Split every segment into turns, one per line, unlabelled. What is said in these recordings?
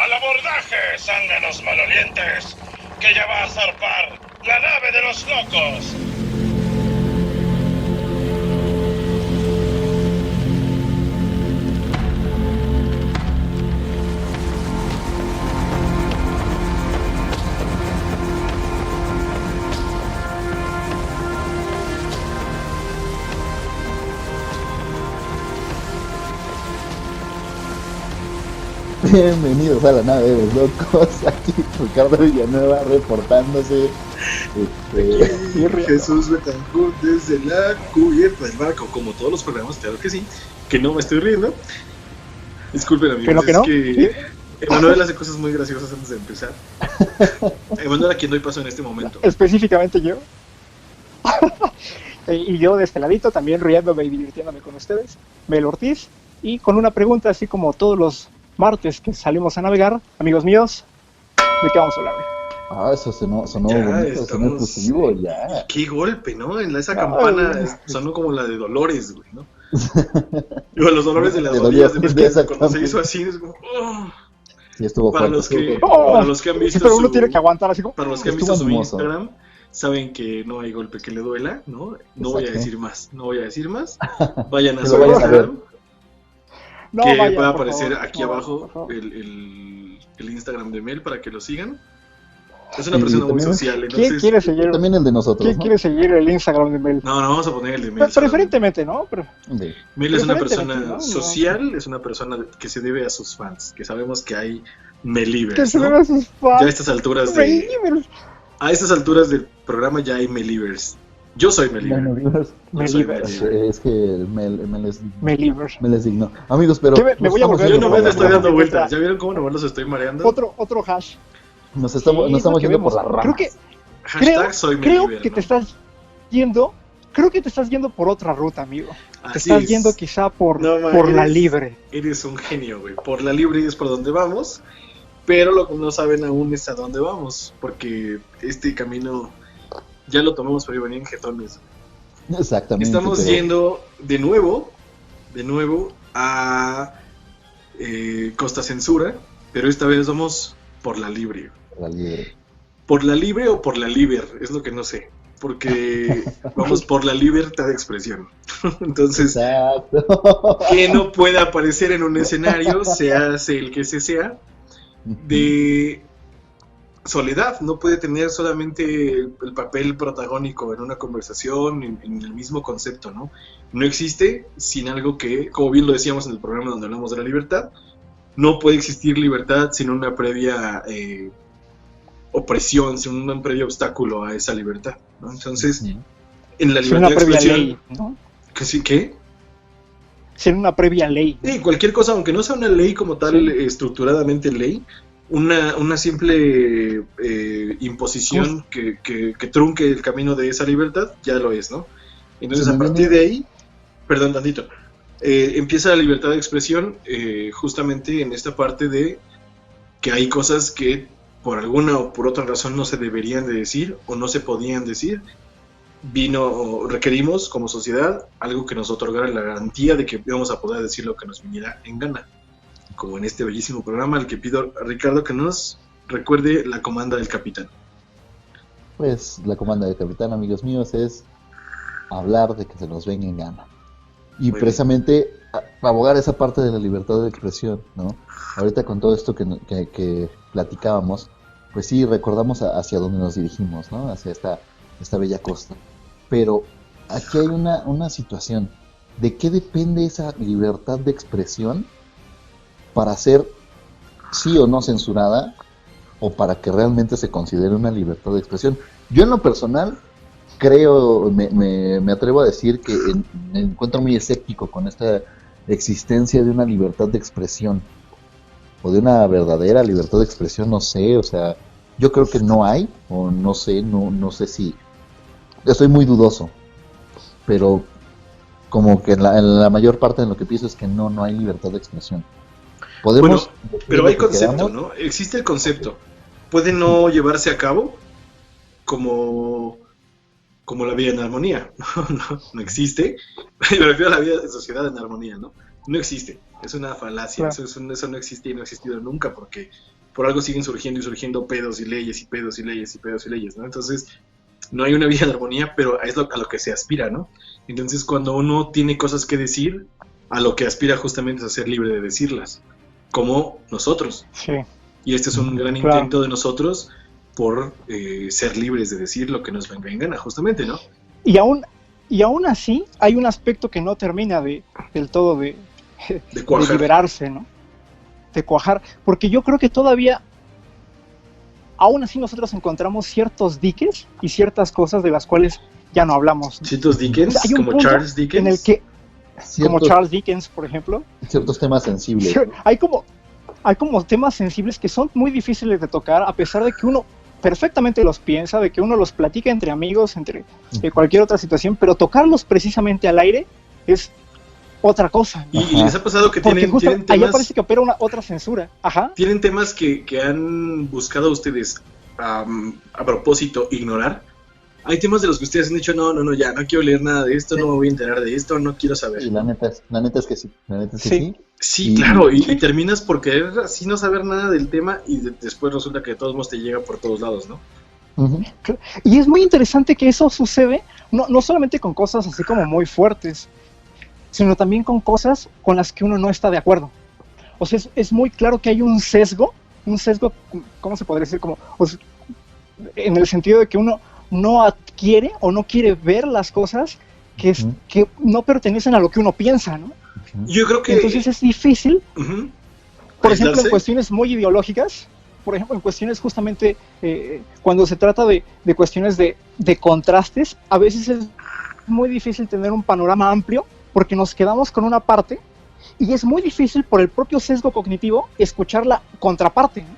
¡Al abordaje, zánganos malolientes! ¡Que ya va a zarpar la nave de los locos!
Bienvenidos a la nave de los locos. Aquí Ricardo Villanueva reportándose.
Jesús Betancourt desde la cubierta del barco, como todos los programas, claro que sí. Que no me estoy riendo. Disculpen, amigos,
¿Que no?
que Emanuel hace cosas muy graciosas antes de empezar. Emanuel, a quien doy paso en este momento.
Específicamente yo. Y yo de este ladito también riéndome y divirtiéndome con ustedes, Mel Ortiz, y con una pregunta así como todos los martes que salimos a navegar, amigos míos, ¿de qué vamos a hablar?
Eso sonó
Ya,
bonito, sonó exclusivo, ya.
Qué golpe, ¿no? Esa campana sonó como la de Dolores, güey, ¿no? Digo, los dolores de las rodillas de cuando se hizo así, es como...
Sí, estuvo
para
fuerte.
los que han visto
pero uno tiene que aguantar así como...
Para los que han visto su Instagram, saben que no hay golpe que le duela, ¿no? No voy a decir más. Vayan a su Instagram.
No,
que
vaya,
va a
por
aparecer
favor,
aquí
por
abajo
favor.
el Instagram de Mel para que lo sigan. Es una persona muy social,
¿Quién
entonces...
quiere seguir?
También el de nosotros,
¿Quién
¿no?
quiere seguir el Instagram de Mel?
No, vamos a poner el de Mel.
Preferentemente, ¿no?
Sí.
Mel es una
preferentemente,
persona
¿no?
social, es una persona que se debe a sus fans, que sabemos que hay Melivers,
Que se
¿no?
vea sus fans.
Ya a estas alturas del programa ya hay Melivers. Yo soy Meliver.
Melivers.
Es que Mel es
Melivers.
digno. Amigos, pero
¿Qué me voy a volver?
Yo no me estoy dando
no,
vueltas. ¿Ya vieron cómo nomás los estoy mareando?
Otro hash.
nos estamos yendo por la rama.
Hashtag soy
Creo
Meliver,
que
¿no?
te estás yendo por otra ruta, amigo. Te
Así
estás
es.
yendo quizá por
No, man,
la
eres-
libre.
Eres un genio, güey. Por la libre es por donde vamos. Pero lo que no saben aún es a dónde vamos. Porque este camino ya lo tomamos por venir en jetones.
Exactamente.
Estamos
pero-
yendo de nuevo a Costa Censura. Pero esta vez vamos por la libre.
La libre.
¿Por la libre o por la liber? Es lo que no sé. Porque vamos por la libertad de expresión. Entonces,
Exacto.
que no pueda aparecer en un escenario, se hace el que se sea, de soledad. No puede tener solamente el papel protagónico en una conversación, en el mismo concepto, ¿no? No existe sin algo que, como bien lo decíamos en el programa donde hablamos de la libertad, no puede existir libertad sin una previa opresión, sin un previo obstáculo a esa libertad, ¿no? Entonces, en la
Sin
libertad
una
de
previa
expresión,
ley, ¿no?
¿qué?
Sin una previa ley.
Sí, cualquier cosa, aunque no sea una ley como tal, estructuradamente ley, una simple imposición que trunque el camino de esa libertad, ya lo es, ¿no? Entonces, a partir de ahí, perdón, tantito, empieza la libertad de expresión justamente en esta parte de que hay cosas que por alguna o por otra razón no se deberían de decir o no se podían decir. Requerimos como sociedad algo que nos otorgara la garantía de que íbamos a poder decir lo que nos viniera en gana, como en este bellísimo programa al que pido a Ricardo que nos recuerde la comanda del capitán.
Pues la comanda del capitán, amigos míos, es hablar de que se nos venga en gana. Y
Muy
precisamente abogar esa parte de la libertad de expresión, ¿no? Ahorita con todo esto que platicábamos, pues sí, recordamos hacia dónde nos dirigimos, ¿no? Hacia esta bella costa. Pero aquí hay una situación. ¿De qué depende esa libertad de expresión para ser sí o no censurada o para que realmente se considere una libertad de expresión? Yo en lo personal creo, me atrevo a decir que me encuentro muy escéptico con esta existencia de una libertad de expresión o de una verdadera libertad de expresión, no sé, o sea, yo creo que no hay, o no sé si, estoy muy dudoso, pero como que en la mayor parte de lo que pienso es que no hay libertad de expresión. Podemos,
bueno, pero hay
lo que
concepto,
queramos,
¿no? Existe el concepto. Puede no llevarse a cabo como la vida en armonía. No existe. Me refiero a la vida de sociedad en armonía, ¿no? No existe. Es una falacia.
Claro.
Eso no existe y no ha existido nunca porque por algo siguen surgiendo y surgiendo pedos y leyes y pedos y leyes y pedos y leyes, ¿no? Entonces, no hay una vida de armonía, pero es a lo que se aspira, ¿no? Entonces, cuando uno tiene cosas que decir, a lo que aspira justamente es a ser libre de decirlas, como nosotros.
Sí.
Y este es un gran
Claro.
intento de nosotros por ser libres de decir lo que nos venga en gana, justamente, ¿no?
Y aún así, hay un aspecto que no termina del todo de
cuajar.
liberarse, ¿no? De cuajar. Porque yo creo que todavía, aún así nosotros encontramos ciertos diques y ciertas cosas de las cuales ya no hablamos, ¿no?
Ciertos Dickens,
Hay un
como
punto
Charles Dickens.
en el que, como
Ciertos,
Charles Dickens, por ejemplo,
ciertos temas sensibles.
hay como temas sensibles que son muy difíciles de tocar, a pesar de que uno perfectamente los piensa, de que uno los platica entre amigos, entre cualquier otra situación, pero tocarlos precisamente al aire es otra cosa, ¿no?
Y les ha pasado que
Porque
tienen,
justo
tienen
allá
temas,
parece que opera otra censura. Ajá.
tienen temas que han buscado ustedes a propósito ignorar. Hay temas de los que ustedes han dicho, no, ya, no quiero leer nada de esto, no me voy a enterar de esto, no quiero saber.
Y la neta es que sí. La neta es que
Sí.
sí.
Sí,
Y-
claro, y terminas por querer así no saber nada del tema y después resulta que de todos modos te llega por todos lados, ¿no?
Ujú.
Y es muy interesante que eso sucede, no solamente con cosas así como muy fuertes, sino también con cosas con las que uno no está de acuerdo. O sea, es muy claro que hay un sesgo, ¿cómo se podría decir? En el sentido de que uno no adquiere o no quiere ver las cosas
Ujú.
que no pertenecen a lo que uno piensa, ¿no?
Yo creo que...
Entonces es difícil,
Ujú.
por ejemplo, en
Aislarse.
cuestiones muy ideológicas, por ejemplo, en cuestiones justamente cuando se trata de cuestiones de contrastes, a veces es muy difícil tener un panorama amplio porque nos quedamos con una parte y es muy difícil por el propio sesgo cognitivo escuchar la contraparte, ¿no?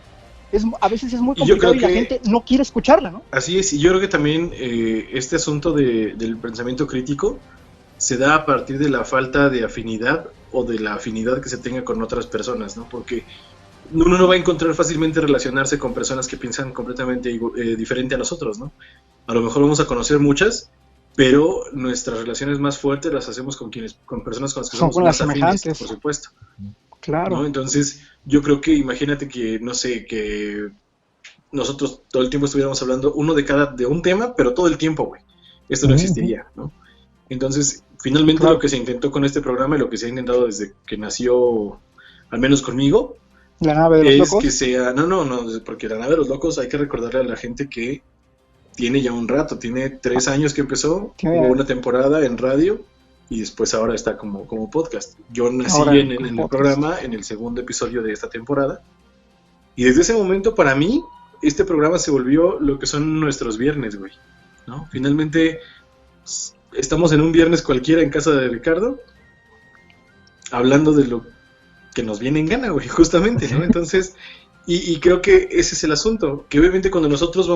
A veces es muy
Y yo
complicado y
creo
la
que-
gente no quiere escucharla, ¿no?
Así es, y yo creo que también este asunto del pensamiento crítico se da a partir de la falta de afinidad o de la afinidad que se tenga con otras personas, ¿no? Porque uno no va a encontrar fácilmente relacionarse con personas que piensan completamente diferente a nosotros, ¿no? A lo mejor vamos a conocer muchas, pero nuestras relaciones más fuertes las hacemos con personas con las que
Son
somos
con
más
las
afines,
semejantes.
por supuesto.
Claro.
¿No? Entonces, yo creo que imagínate que, no sé, que nosotros todo el tiempo estuviéramos hablando de un tema, pero todo el tiempo, güey. Esto no
Ujú.
existiría, ¿no? Entonces, finalmente
Claro.
lo que se intentó con este programa y lo que se ha intentado desde que nació, al menos conmigo,
La nave de los
es
locos.
que sea... No, porque la nave de los locos hay que recordarle a la gente que tiene ya un rato, tiene 3 años que empezó,
Tiene-
hubo una temporada en radio y después ahora está como podcast. Yo nací
Ahora
en
como
el
podcast.
programa, en el segundo episodio de esta temporada, y desde ese momento para mí este programa se volvió lo que son nuestros viernes, güey, ¿no? Finalmente estamos en un viernes cualquiera en casa de Ricardo hablando de lo que nos viene en gana, güey, justamente, ¿no? Entonces, y creo que ese es el asunto, que obviamente cuando nosotros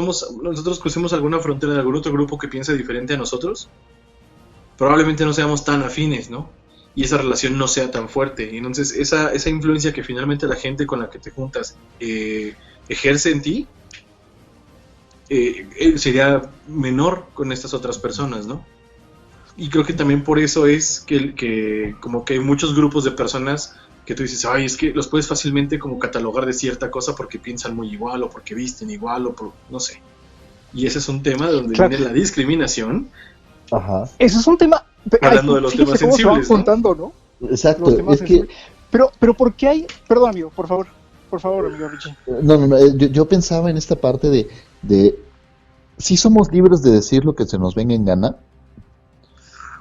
crucemos alguna frontera de algún otro grupo que piense diferente a nosotros, probablemente no seamos tan afines, ¿no? Y esa relación no sea tan fuerte. Y entonces esa influencia que finalmente la gente con la que te juntas ejerce en ti, sería menor con estas otras personas, ¿no? Y creo que también por eso es que como que hay muchos grupos de personas que tú dices, ay, es que los puedes fácilmente como catalogar de cierta cosa porque piensan muy igual o porque visten igual o por, no sé. Y ese es un tema donde
Claro.
viene la discriminación.
Ajá.
Eso es un tema...
Hablando de los
fíjese
temas
cómo se van
sensibles, ¿no?
juntando, ¿no?
Exacto.
Los temas
Es que
sensibles. Pero ¿por qué hay...? Perdón, amigo, por favor, amigo Richie.
no, yo pensaba en esta parte de sí somos libres de decir lo que se nos venga en gana,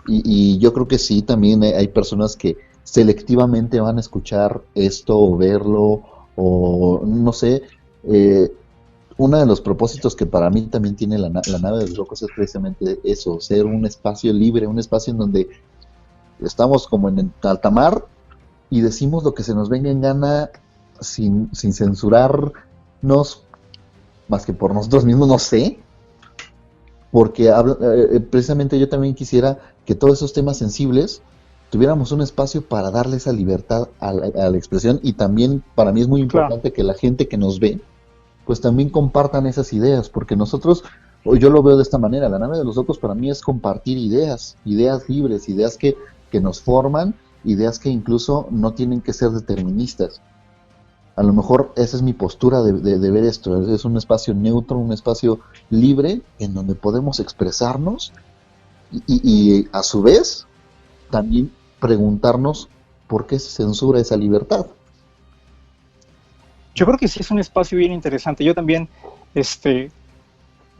y yo creo que sí, también hay personas que selectivamente van a escuchar esto o verlo, o no sé, uno de los propósitos que para mí también tiene la nave de los locos es precisamente eso, ser un espacio libre, un espacio en donde estamos como en alta mar y decimos lo que se nos venga en gana sin censurarnos más que por nosotros mismos, no sé, porque precisamente yo también quisiera que todos esos temas sensibles tuviéramos un espacio para darle esa libertad a la expresión, y también para mí es muy importante que la gente que nos ve pues también compartan esas ideas, porque nosotros, o yo lo veo de esta manera, la nave de los locos para mí es compartir ideas libres, ideas que nos forman, ideas que incluso no tienen que ser deterministas. A lo mejor esa es mi postura de ver esto. Es un espacio neutro, un espacio libre en donde podemos expresarnos y a su vez también preguntarnos por qué se censura esa libertad.
Yo creo que sí es un espacio bien interesante. Yo también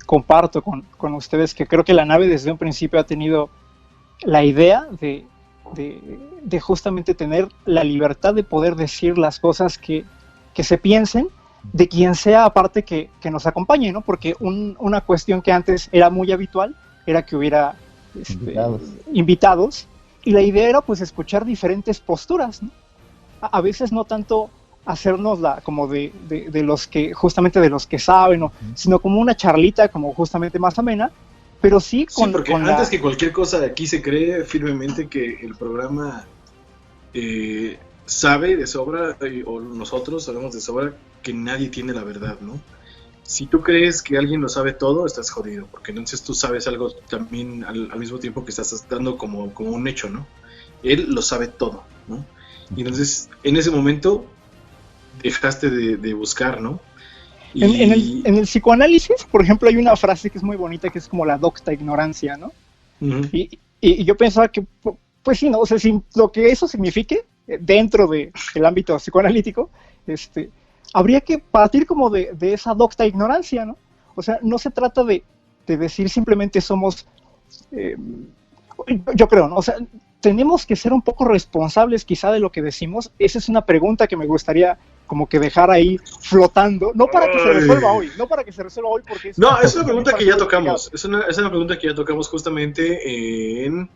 comparto con ustedes que creo que la nave desde un principio ha tenido la idea de justamente tener la libertad de poder decir las cosas que se piensen de quien sea aparte que nos acompañe, ¿no? Porque una cuestión que antes era muy habitual era que hubiera invitados, y la idea era pues escuchar diferentes posturas, ¿no? A veces no tanto hacernos como de los que, justamente de los que saben, sino como una charlita como justamente más amena, pero sí
con... Sí, porque antes que cualquier cosa aquí se cree firmemente que el programa sabe de sobra, o nosotros sabemos de sobra, que nadie tiene la verdad, ¿no? Si tú crees que alguien lo sabe todo, estás jodido, porque entonces tú sabes algo también al mismo tiempo que estás dando como un hecho, ¿no? Él lo sabe todo, ¿no? Y entonces, en ese momento, dejaste de buscar, ¿no?
En el psicoanálisis, por ejemplo, hay una frase que es muy bonita, que es como la docta ignorancia, ¿no? Uh-huh. Y yo pensaba que, pues sí, ¿no? O sea, si lo que eso signifique dentro del ámbito psicoanalítico, habría que partir como de esa docta ignorancia, ¿no? O sea, no se trata de decir simplemente somos, yo creo, ¿no? O sea, tenemos que ser un poco responsables quizá de lo que decimos. Esa es una pregunta que me gustaría como que dejar ahí flotando, no para que se resuelva hoy, porque es
es una pregunta que ya tocamos, es una pregunta que ya tocamos justamente en,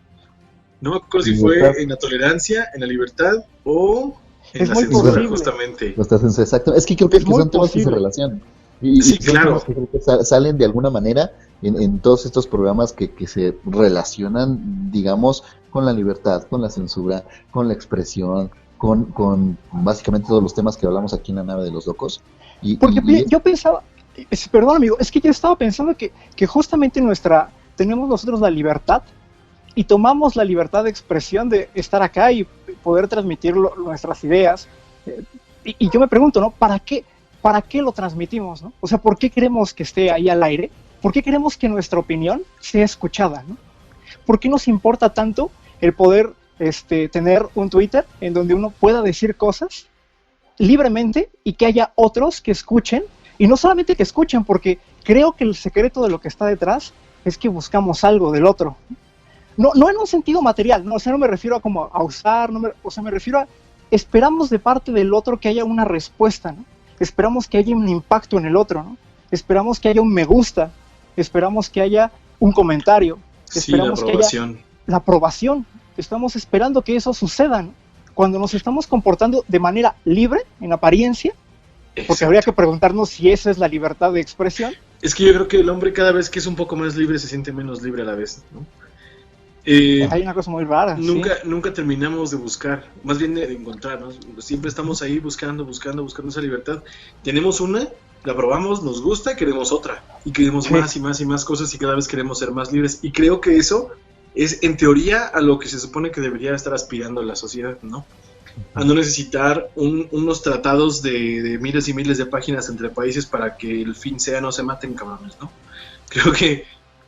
no me acuerdo si fue en la tolerancia, en la libertad o en la censura, justamente.
Exacto, es que creo que son temas que se relacionan.
Sí, claro.
Que salen de alguna manera en todos estos programas que se relacionan, digamos, con la libertad, con la censura, con la expresión, con básicamente todos los temas que hablamos aquí en la nave de los locos.
Yo pensaba, perdón amigo, es que yo estaba pensando que justamente tenemos nosotros la libertad y tomamos la libertad de expresión de estar acá y poder transmitir nuestras ideas. Y yo me pregunto, ¿no? ¿Para qué lo transmitimos, ¿no? O sea, ¿por qué queremos que esté ahí al aire? ¿Por qué queremos que nuestra opinión sea escuchada, ¿no? ¿Por qué nos importa tanto el poder tener un Twitter en donde uno pueda decir cosas libremente y que haya otros que escuchen? Y no solamente que escuchen, porque creo que el secreto de lo que está detrás es que buscamos algo del otro. No en un sentido material, ¿no? O sea, no me refiero a como a usar, me refiero a esperamos de parte del otro que haya una respuesta, ¿no? Esperamos que haya un impacto en el otro, ¿no? Esperamos que haya un me gusta, esperamos que haya un comentario, esperamos que haya la aprobación. Estamos esperando que eso suceda, ¿no? Cuando nos estamos comportando de manera libre, en apariencia, porque habría que preguntarnos si esa es la libertad de expresión.
Es que yo creo que el hombre cada vez que es un poco más libre se siente menos libre a la vez, ¿no?
Hay una cosa muy rara.
Nunca terminamos de buscar, más bien de encontrarnos. Siempre estamos ahí buscando esa libertad. Tenemos una, la probamos, nos gusta, queremos otra. Y queremos más y más y más cosas y cada vez queremos ser más libres. Y creo que eso es en teoría a lo que se supone que debería estar aspirando la sociedad, ¿no? A no necesitar unos tratados de miles y miles de páginas entre países para que el fin sea no se maten, cabrones, ¿no? Creo que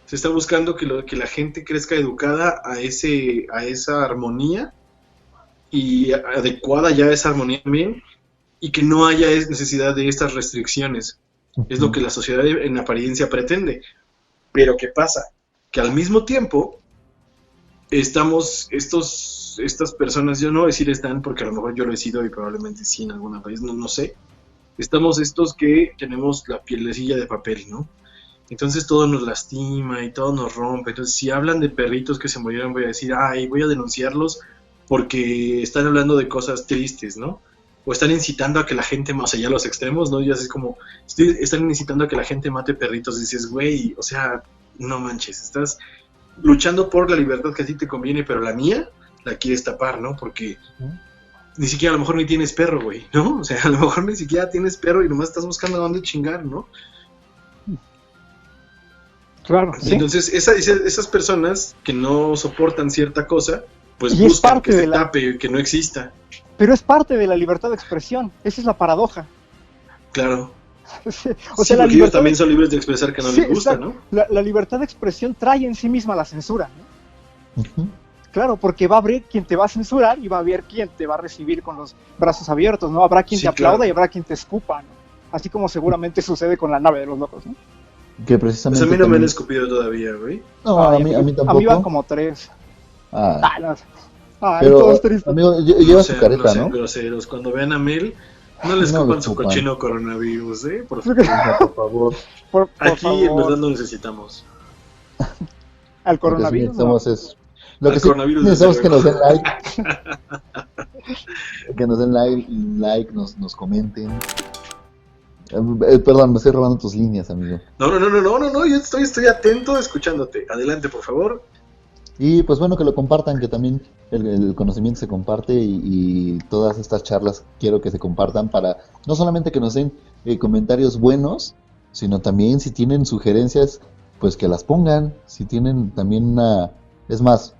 se está buscando que la gente crezca educada a esa armonía y adecuada ya a esa armonía también, y que no haya necesidad de estas restricciones. Es lo que la sociedad en apariencia pretende. Pero ¿qué pasa? Que al mismo tiempo estamos estas personas, yo no voy a decir están porque a lo mejor yo lo he sido y probablemente sí en alguna país, no sé. Estamos estos que tenemos la pielecilla de papel, ¿no? Entonces todo nos lastima y todo nos rompe. Entonces si hablan de perritos que se murieron, voy a decir, voy a denunciarlos porque están hablando de cosas tristes, ¿no? O están incitando a que la gente, más allá de los extremos, ¿no? Ya es como, están incitando a que la gente mate perritos. Y dices, güey, o sea, no manches, estás luchando por la libertad que a ti te conviene, pero la mía la quieres tapar, ¿no? Porque ni siquiera a lo mejor ni tienes perro, güey, ¿no? O sea, a lo mejor ni siquiera tienes perro y nomás estás buscando a dónde chingar, ¿no?
Claro, ¿sí?
Entonces esas personas que no soportan cierta cosa, pues buscan que se tape, que no exista.
pero es parte de la libertad de expresión. Esa es la paradoja.
Claro.
O
Sí,
sea, la
porque ellos
libertad
también son libres de expresar que no
Sí,
les gusta,
exacto.
¿no?
La libertad de expresión trae en sí misma la censura, ¿no?
Ujú.
Claro, porque va a haber quien te va a censurar y va a haber quien te va a recibir con los brazos abiertos, ¿no? Habrá quien
Sí,
te aplauda
claro.
y habrá quien te escupa, ¿no? Así como seguramente sucede con la nave de los locos, ¿no?
Que
Pues
precisamente
a mí no me han
también...
escupido todavía, güey.
No,
Ay,
a mí
A mí
tampoco.
van como 3.
Ah,
Ay, no. Ay,
pero,
todos tristes.
amigo,
No
lleva su
sean,
careta,
no sean
¿no?
groseros. Cuando vean a Mel, no les
No
escupan
les
su
escupan.
cochino coronavirus, por favor.
Porfa, por favor.
Por
Aquí en
favor,
verdad lo necesitamos.
al
Lo que sí
coronavirus, ¿no?
necesitamos es... Lo
Al
que sí
coronavirus,
necesitamos es
desde
que nos den
luego.
like. Que nos den like, nos comenten. Perdón, me estoy robando tus líneas, amigo.
No, yo estoy atento escuchándote. Adelante, por favor.
Y pues bueno, que lo compartan, que también el conocimiento se comparte y todas estas charlas quiero que se compartan para no solamente que nos den comentarios buenos, sino también si tienen sugerencias, pues que las pongan. Si tienen también una... Es más,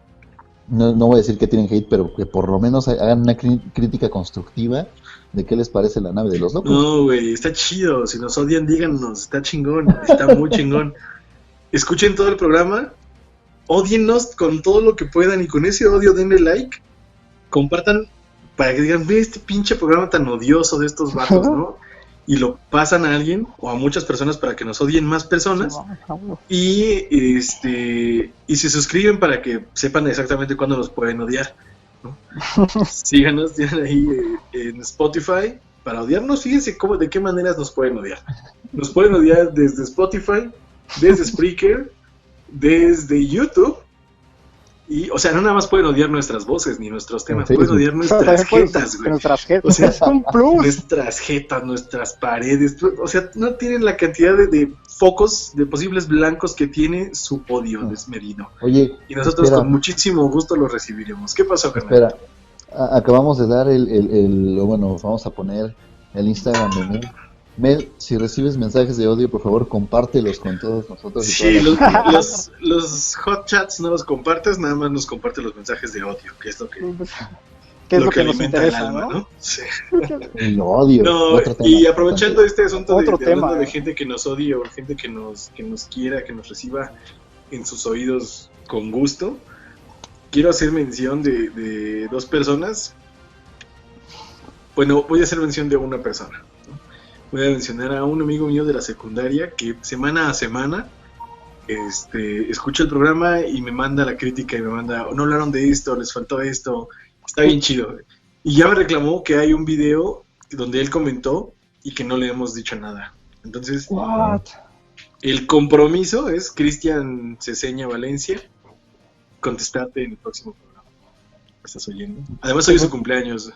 no voy a decir que tienen hate, pero que por lo menos hagan una crítica constructiva de qué les parece la nave de los locos.
No, güey, está chido. Si nos odian, díganos. Está chingón. Está muy chingón. Escuchen todo el programa. Ódienos con todo lo que puedan y con ese odio denle like. Compartan para que digan, ve este pinche programa tan odioso de estos vatos, ¿no? Y lo pasan a alguien o a muchas personas para que nos odien más personas. Y se suscriben para que sepan exactamente cuándo nos pueden odiar, ¿no? Síganos, tienen ahí en Spotify para odiarnos. Fíjense de qué maneras nos pueden odiar. Nos pueden odiar desde Spotify, desde Spreaker, desde YouTube. Y, o sea, no nada más pueden odiar nuestras voces ni nuestros temas,
Sí,
pueden
sí.
odiar nuestras jetas, güey.
Nuestras jetas.
O sea,
Es un plus.
Nuestras jetas, nuestras paredes, o sea, no tienen la cantidad de focos, de posibles blancos que tiene su odio desmedido.
Oye,
Y nosotros
espera,
con muchísimo gusto lo recibiremos. ¿Qué pasó, carnal?
espera. Acabamos de dar bueno, vamos a poner el Instagram de Mel. Mel, si recibes mensajes de odio, por favor, compártelos con todos nosotros. Y
Sí,
todas las-
los hot chats no los compartes, nada más nos comparte los mensajes de odio, que es lo que,
¿Qué es lo que nos
alimenta el
interesa,
alma,
no?
¿no? Sí.
El odio.
No,
otro tema
y aprovechando este asunto
Otro
de hablando
tema,
de
¿eh?
gente que nos odie o gente que nos quiera, que nos reciba en sus oídos con gusto, quiero hacer mención de dos personas. Bueno, voy a hacer mención de una persona, ¿no? Voy a mencionar a un amigo mío de la secundaria que semana a semana escucha el programa y me manda la crítica y me manda, no hablaron de esto, les faltó esto, está bien chido. Y ya me reclamó que hay un video donde él comentó y que no le hemos dicho nada. Entonces,
What?
el compromiso es Cristian Ceseña Valencia, contestarte en el próximo programa. ¿Estás oyendo? Además hoy es su cumpleaños.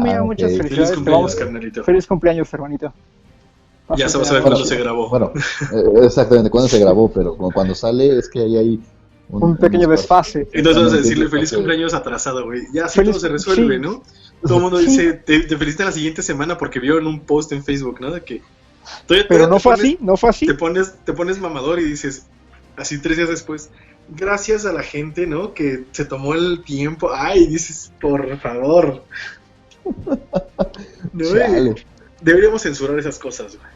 Mira,
ok.
muchas
Feliz
felicidades. Te
cumpleaños,
vamos-
carnalito.
Feliz cumpleaños, hermanito.
Ya sabes a ver
Bueno,
cuándo se grabó.
Bueno, exactamente, cuándo se grabó, pero cuando sale es que ahí hay
Un pequeño
unos-
desfase.
Entonces vamos a
Exactamente,
decirle
es
feliz
que-
cumpleaños atrasado, güey. Ya así
Feliz-
todo se resuelve,
sí.
¿no? Todo el mundo
Sí.
dice, te felicitan la siguiente semana porque vieron un post en Facebook, ¿no? De que
Pero no
te
fue
pones-
así, no fue así.
Te pones mamador y dices, así 3 días después, gracias a la gente, ¿no? Que se tomó el tiempo. Ay, dices, por favor. ¿No?
Chale.
Deberíamos censurar esas cosas, güey.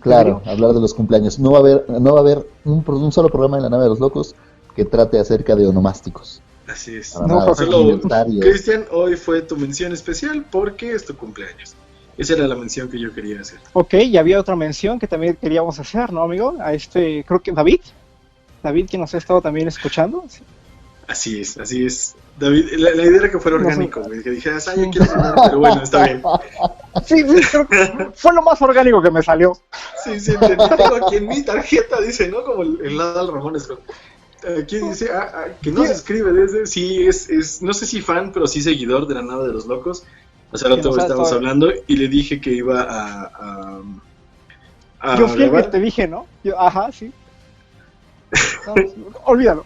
Claro, hablar de los cumpleaños. No va a haber un solo programa en la nave de los locos que trate acerca de onomásticos.
Así es.
Para
No,
nada,
Jorge.
son
Solo,
libertarios.
Cristian, hoy fue tu mención especial porque es tu cumpleaños. Esa era la mención que yo quería hacer.
Ok, y había otra mención que también queríamos hacer, ¿no, amigo? A creo que David, que nos ha estado también escuchando. Sí.
Así es, así es. David, la idea era que fuera
No sé.
orgánico, güey. Que dijeras, yo quiero cenar, pero bueno, está bien.
Sí, creo que fue lo más orgánico que me salió.
Sí, entendí. Tengo aquí en mi tarjeta, dice, ¿no? Como el Adal Ramones. Aquí dice, que no se escribe desde. Sí, es no sé si fan, pero sí seguidor de la nave de los locos. O sea,
Que
rato
nos ha
estábamos
estado-
hablando y le dije que iba a
Yo fui el que
grabar.
te dije, ¿no? Ajá, sí. No, olvídalo.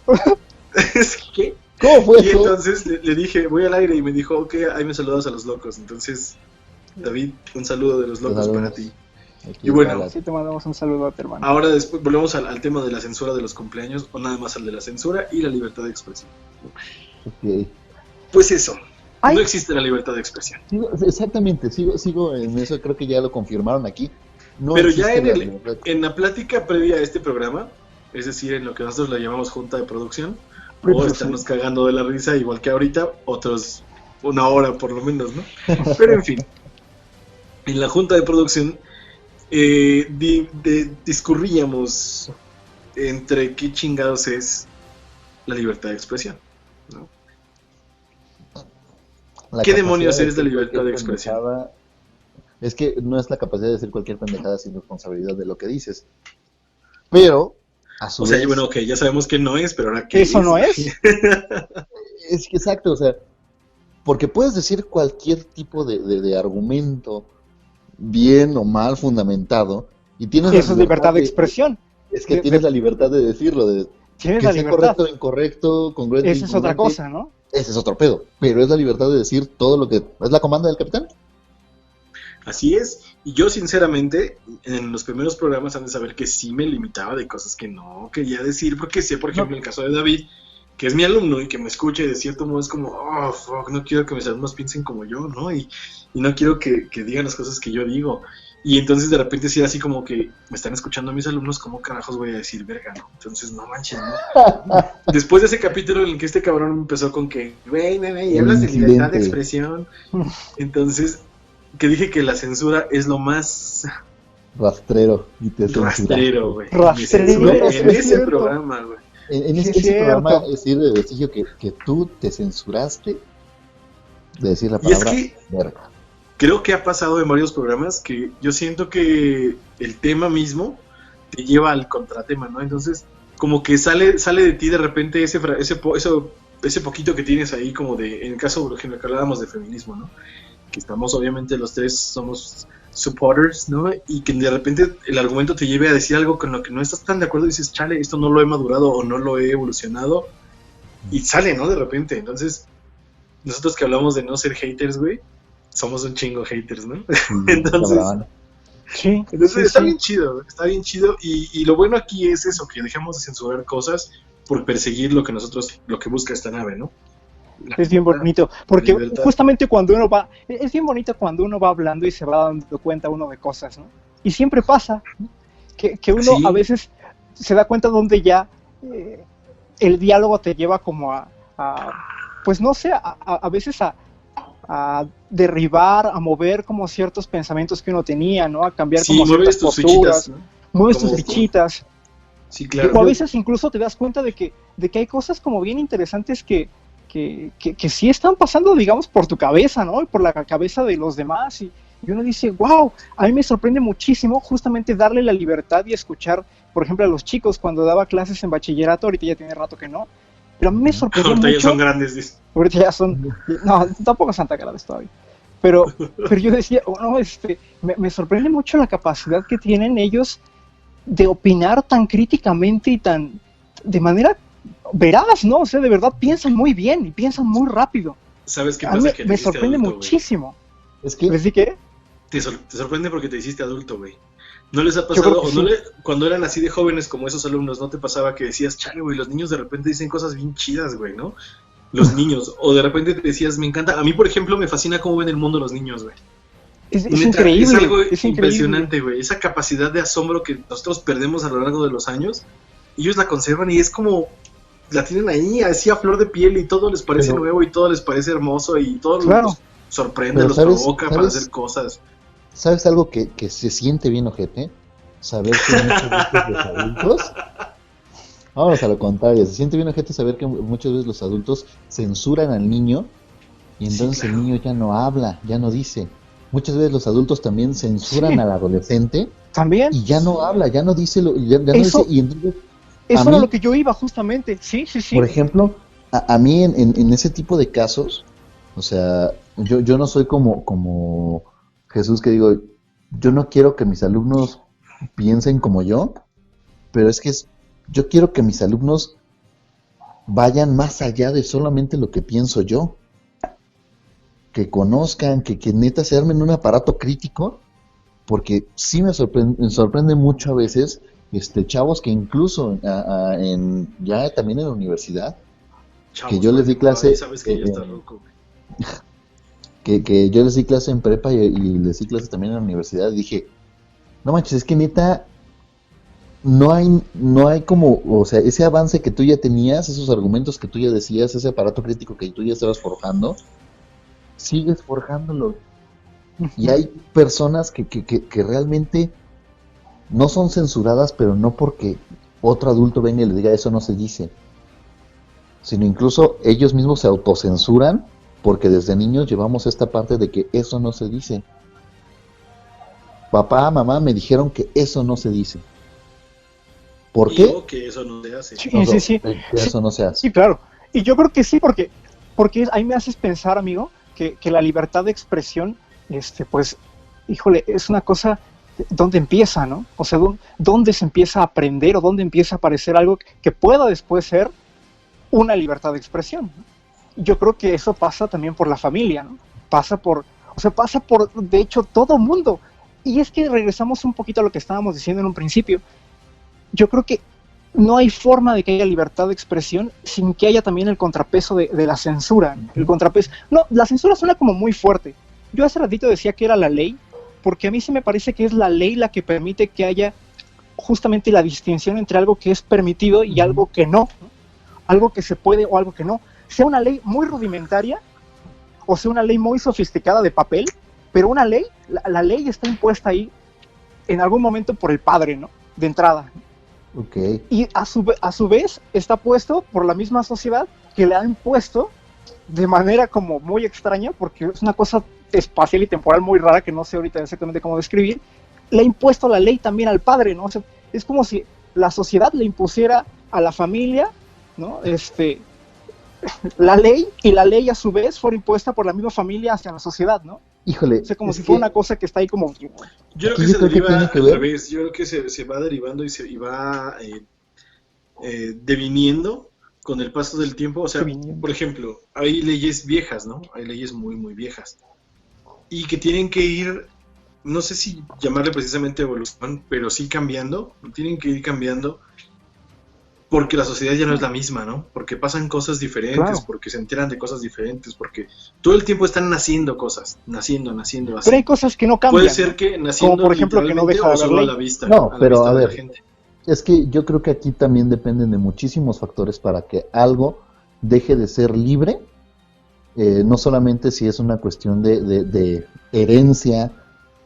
Es que.
¿Cómo fue
Y
eso?
entonces le dije, voy al aire y me dijo, ok, ahí me saludas a los locos. Entonces, David, un saludo de los locos
Saludos.
para ti.
Aquí
Y bueno,
está la-
Sí, te mandamos un saludo a tu hermano.
Ahora después volvemos al tema de la censura de los cumpleaños, o nada más al de la censura y la libertad de expresión.
ok.
Pues eso. No existe la libertad de expresión.
Exactamente, sigo en eso, creo que ya lo confirmaron aquí. No
Pero ya
existe
en la plática previa a este programa, es decir, en lo que nosotros le llamamos junta de producción, o
Pre-producción.
estarnos cagando de la risa, igual que ahorita, otros una hora por lo menos, ¿no? Pero en fin, en la junta de producción discurríamos entre qué chingados es la libertad de expresión, ¿no? ¿Qué demonios es la libertad de expresión?
Es que no es la capacidad de decir cualquier pendejada sin responsabilidad de lo que dices. Pero, a su vez...
bueno, ok, ya sabemos que no es, pero ahora qué
¿Eso
es?
no es?
Es que exacto, o sea, porque puedes decir cualquier tipo de argumento bien o mal fundamentado y tienes
Eso es libertad de expresión.
Es que tienes la libertad de decirlo,
Tienes
que
la
sea
libertad.
correcto, incorrecto, congruente,
Esa es otra
incongruente.
cosa, ¿no?
Ese es otro pedo, pero es la libertad de decir todo lo que... ¿Es la comanda del capitán?
Así es, y yo sinceramente en los primeros programas han de saber que sí me limitaba de cosas que no quería decir, porque sé, por ejemplo, el caso de David, que es mi alumno y que me escucha y de cierto modo es como, oh, fuck, no quiero que mis alumnos piensen como yo, ¿no? Y no quiero que digan las cosas que yo digo. Y entonces de repente sí era así como que me están escuchando a mis alumnos, ¿cómo carajos voy a decir verga, no? Entonces no manches, ¿no? Después de ese capítulo en el que este cabrón empezó con que, güey, y hablas de libertad de expresión, entonces, que dije que la censura es lo más
rastrero y te
rastrero, güey.
Rastrero,
en ese programa, güey.
En ese programa es ir de vestigio que tú te censuraste de decir la palabra verga.
Creo que ha pasado en varios programas que yo siento que el tema mismo te lleva al contratema, ¿no? Entonces, como que sale de ti de repente ese poquito que tienes ahí, como en el caso, por ejemplo, que hablábamos de feminismo, ¿no? Que estamos, obviamente, los tres somos supporters, ¿no? Y que de repente el argumento te lleve a decir algo con lo que no estás tan de acuerdo y dices, chale, esto no lo he madurado o no lo he evolucionado. Y sale, ¿no? De repente. Entonces, nosotros que hablamos de no ser haters, güey, somos un chingo haters, ¿no? Entonces,
sí,
está bien chido, está bien chido. Y lo bueno aquí es eso, que dejamos de censurar cosas por perseguir lo que busca esta nave, ¿no?
Es bien bonito, porque justamente cuando uno va, es bien bonito cuando uno va hablando y se va dando cuenta uno de cosas, ¿no? Y siempre pasa, ¿no? que uno a veces se da cuenta donde ya el diálogo te lleva como pues no sé, a veces a derribar, a mover como ciertos pensamientos que uno tenía, ¿no? A cambiar como ciertas posturas, mueves tus fichitas.
Sí, claro.
O a veces incluso te das cuenta de que hay cosas como bien interesantes que sí están pasando, digamos, por tu cabeza, ¿no? Y por la cabeza de los demás. Y uno dice, wow, a mí me sorprende muchísimo justamente darle la libertad y escuchar, por ejemplo, a los chicos cuando daba clases en bachillerato, ahorita ya tiene rato que no, pero a mí me sorprendió mucho.
Ahorita ya son grandes, dice.
Ahorita ya son, no, tampoco son tan grandes todavía. Pero yo decía, me sorprende mucho la capacidad que tienen ellos de opinar tan críticamente y tan, de manera veraz, ¿no? O sea, de verdad piensan muy bien y piensan muy rápido.
¿Sabes qué pasa?
Me sorprende adulto, muchísimo.
Es que...
¿Les di qué?
Te sorprende porque te hiciste adulto, güey. ¿No les ha pasado, o no cuando eran así de jóvenes como esos alumnos, no te pasaba que decías, chale, güey, los niños de repente dicen cosas bien chidas, güey, ¿no? Los niños, o de repente te decías, me encanta, a mí, por ejemplo, me fascina cómo ven el mundo los niños, güey.
Es increíble.
Es algo impresionante, güey. Esa capacidad de asombro que nosotros perdemos a lo largo de los años, ellos la conservan y es como, la tienen ahí, así a flor de piel y todo les parece nuevo y todo les parece hermoso y todo los sorprende, los provoca para hacer cosas.
¿Sabes algo que se siente bien, ojete? Saber que muchas veces los adultos... Vamos a lo contrario, se siente bien, ojete, saber que muchas veces los adultos censuran al niño y entonces el niño ya no habla, ya no dice. Muchas veces los adultos también censuran al adolescente
también
y ya no habla, ya no dice, no dice, y entonces...
Eso era lo que yo iba justamente, sí.
Por ejemplo, a mí en ese tipo de casos, o sea, yo no soy como Jesús, que digo, yo no quiero que mis alumnos piensen como yo, pero es que yo quiero que mis alumnos vayan más allá de solamente lo que pienso yo, que conozcan, que neta se armen un aparato crítico, porque sí me sorprende mucho a veces chavos que incluso ya también en la universidad, chavos, que yo les di clase,
sabes que ya está loco, güey.
que yo les di clase en prepa y les di clase también en la universidad, dije, no manches, es que neta, no hay como, o sea, ese avance que tú ya tenías, esos argumentos que tú ya decías, ese aparato crítico que tú ya estabas forjando, sigues forjándolo. Y hay personas que realmente no son censuradas, pero no porque otro adulto venga y le diga eso no se dice, sino incluso ellos mismos se autocensuran porque desde niños llevamos esta parte de que eso no se dice. Papá, mamá me dijeron que eso no se dice. ¿Por qué?
Yo que eso no se hace.
Sí,
No,
sí.
que eso no se hace.
Sí, claro. Y yo creo que sí, porque ahí me haces pensar, amigo, que la libertad de expresión, pues, híjole, es una cosa donde empieza, ¿no? O sea, dónde se empieza a aprender o dónde empieza a aparecer algo que pueda después ser una libertad de expresión, ¿no? Yo creo que eso pasa también por la familia, ¿no? Pasa por, de hecho, todo mundo. Y es que regresamos un poquito a lo que estábamos diciendo en un principio. Yo creo que no hay forma de que haya libertad de expresión sin que haya también el contrapeso de la censura, ¿no? El contrapeso. No, la censura suena como muy fuerte. Yo hace ratito decía que era la ley, porque a mí sí me parece que es la ley la que permite que haya justamente la distinción entre algo que es permitido y algo que no, ¿no? Algo que se puede o algo que no. Sea una ley muy rudimentaria o sea una ley muy sofisticada de papel, pero una ley, la ley está impuesta ahí en algún momento por el padre, ¿no? De entrada.
Okay.
Y a su vez está puesto por la misma sociedad que le ha impuesto de manera como muy extraña, porque es una cosa espacial y temporal muy rara que no sé ahorita exactamente cómo describir, le ha impuesto la ley también al padre, ¿no? O sea, es como si la sociedad le impusiera a la familia, ¿no? La ley, y la ley a su vez fuera impuesta por la misma familia hacia la sociedad, ¿no?
Híjole.
O sea, como si fuera una cosa que está ahí como...
Yo creo que
Yo
se
creo que
deriva
tiene que
al
ver.
revés. Yo creo que se va derivando y va deviniendo con el paso del tiempo. O sea,
Deviniendo.
por ejemplo, hay leyes viejas, ¿no? Hay leyes muy, muy viejas. Y que tienen que ir, no sé si llamarle precisamente evolución, pero sí cambiando. Tienen que ir cambiando porque la sociedad ya no es la misma, ¿no? Porque pasan cosas diferentes,
Claro.
porque se enteran de cosas diferentes, porque todo el tiempo están naciendo cosas, naciendo así.
Pero hay cosas que no cambian.
Puede ser que naciendo
Como por ejemplo que no
literalmente
deja de
o
haber
solo a
ley.
la vista,
No,
la
pero
vista
a
de la
ver.
gente.
Es que yo creo que aquí también dependen de muchísimos factores para que algo deje de ser libre, no solamente si es una cuestión de herencia,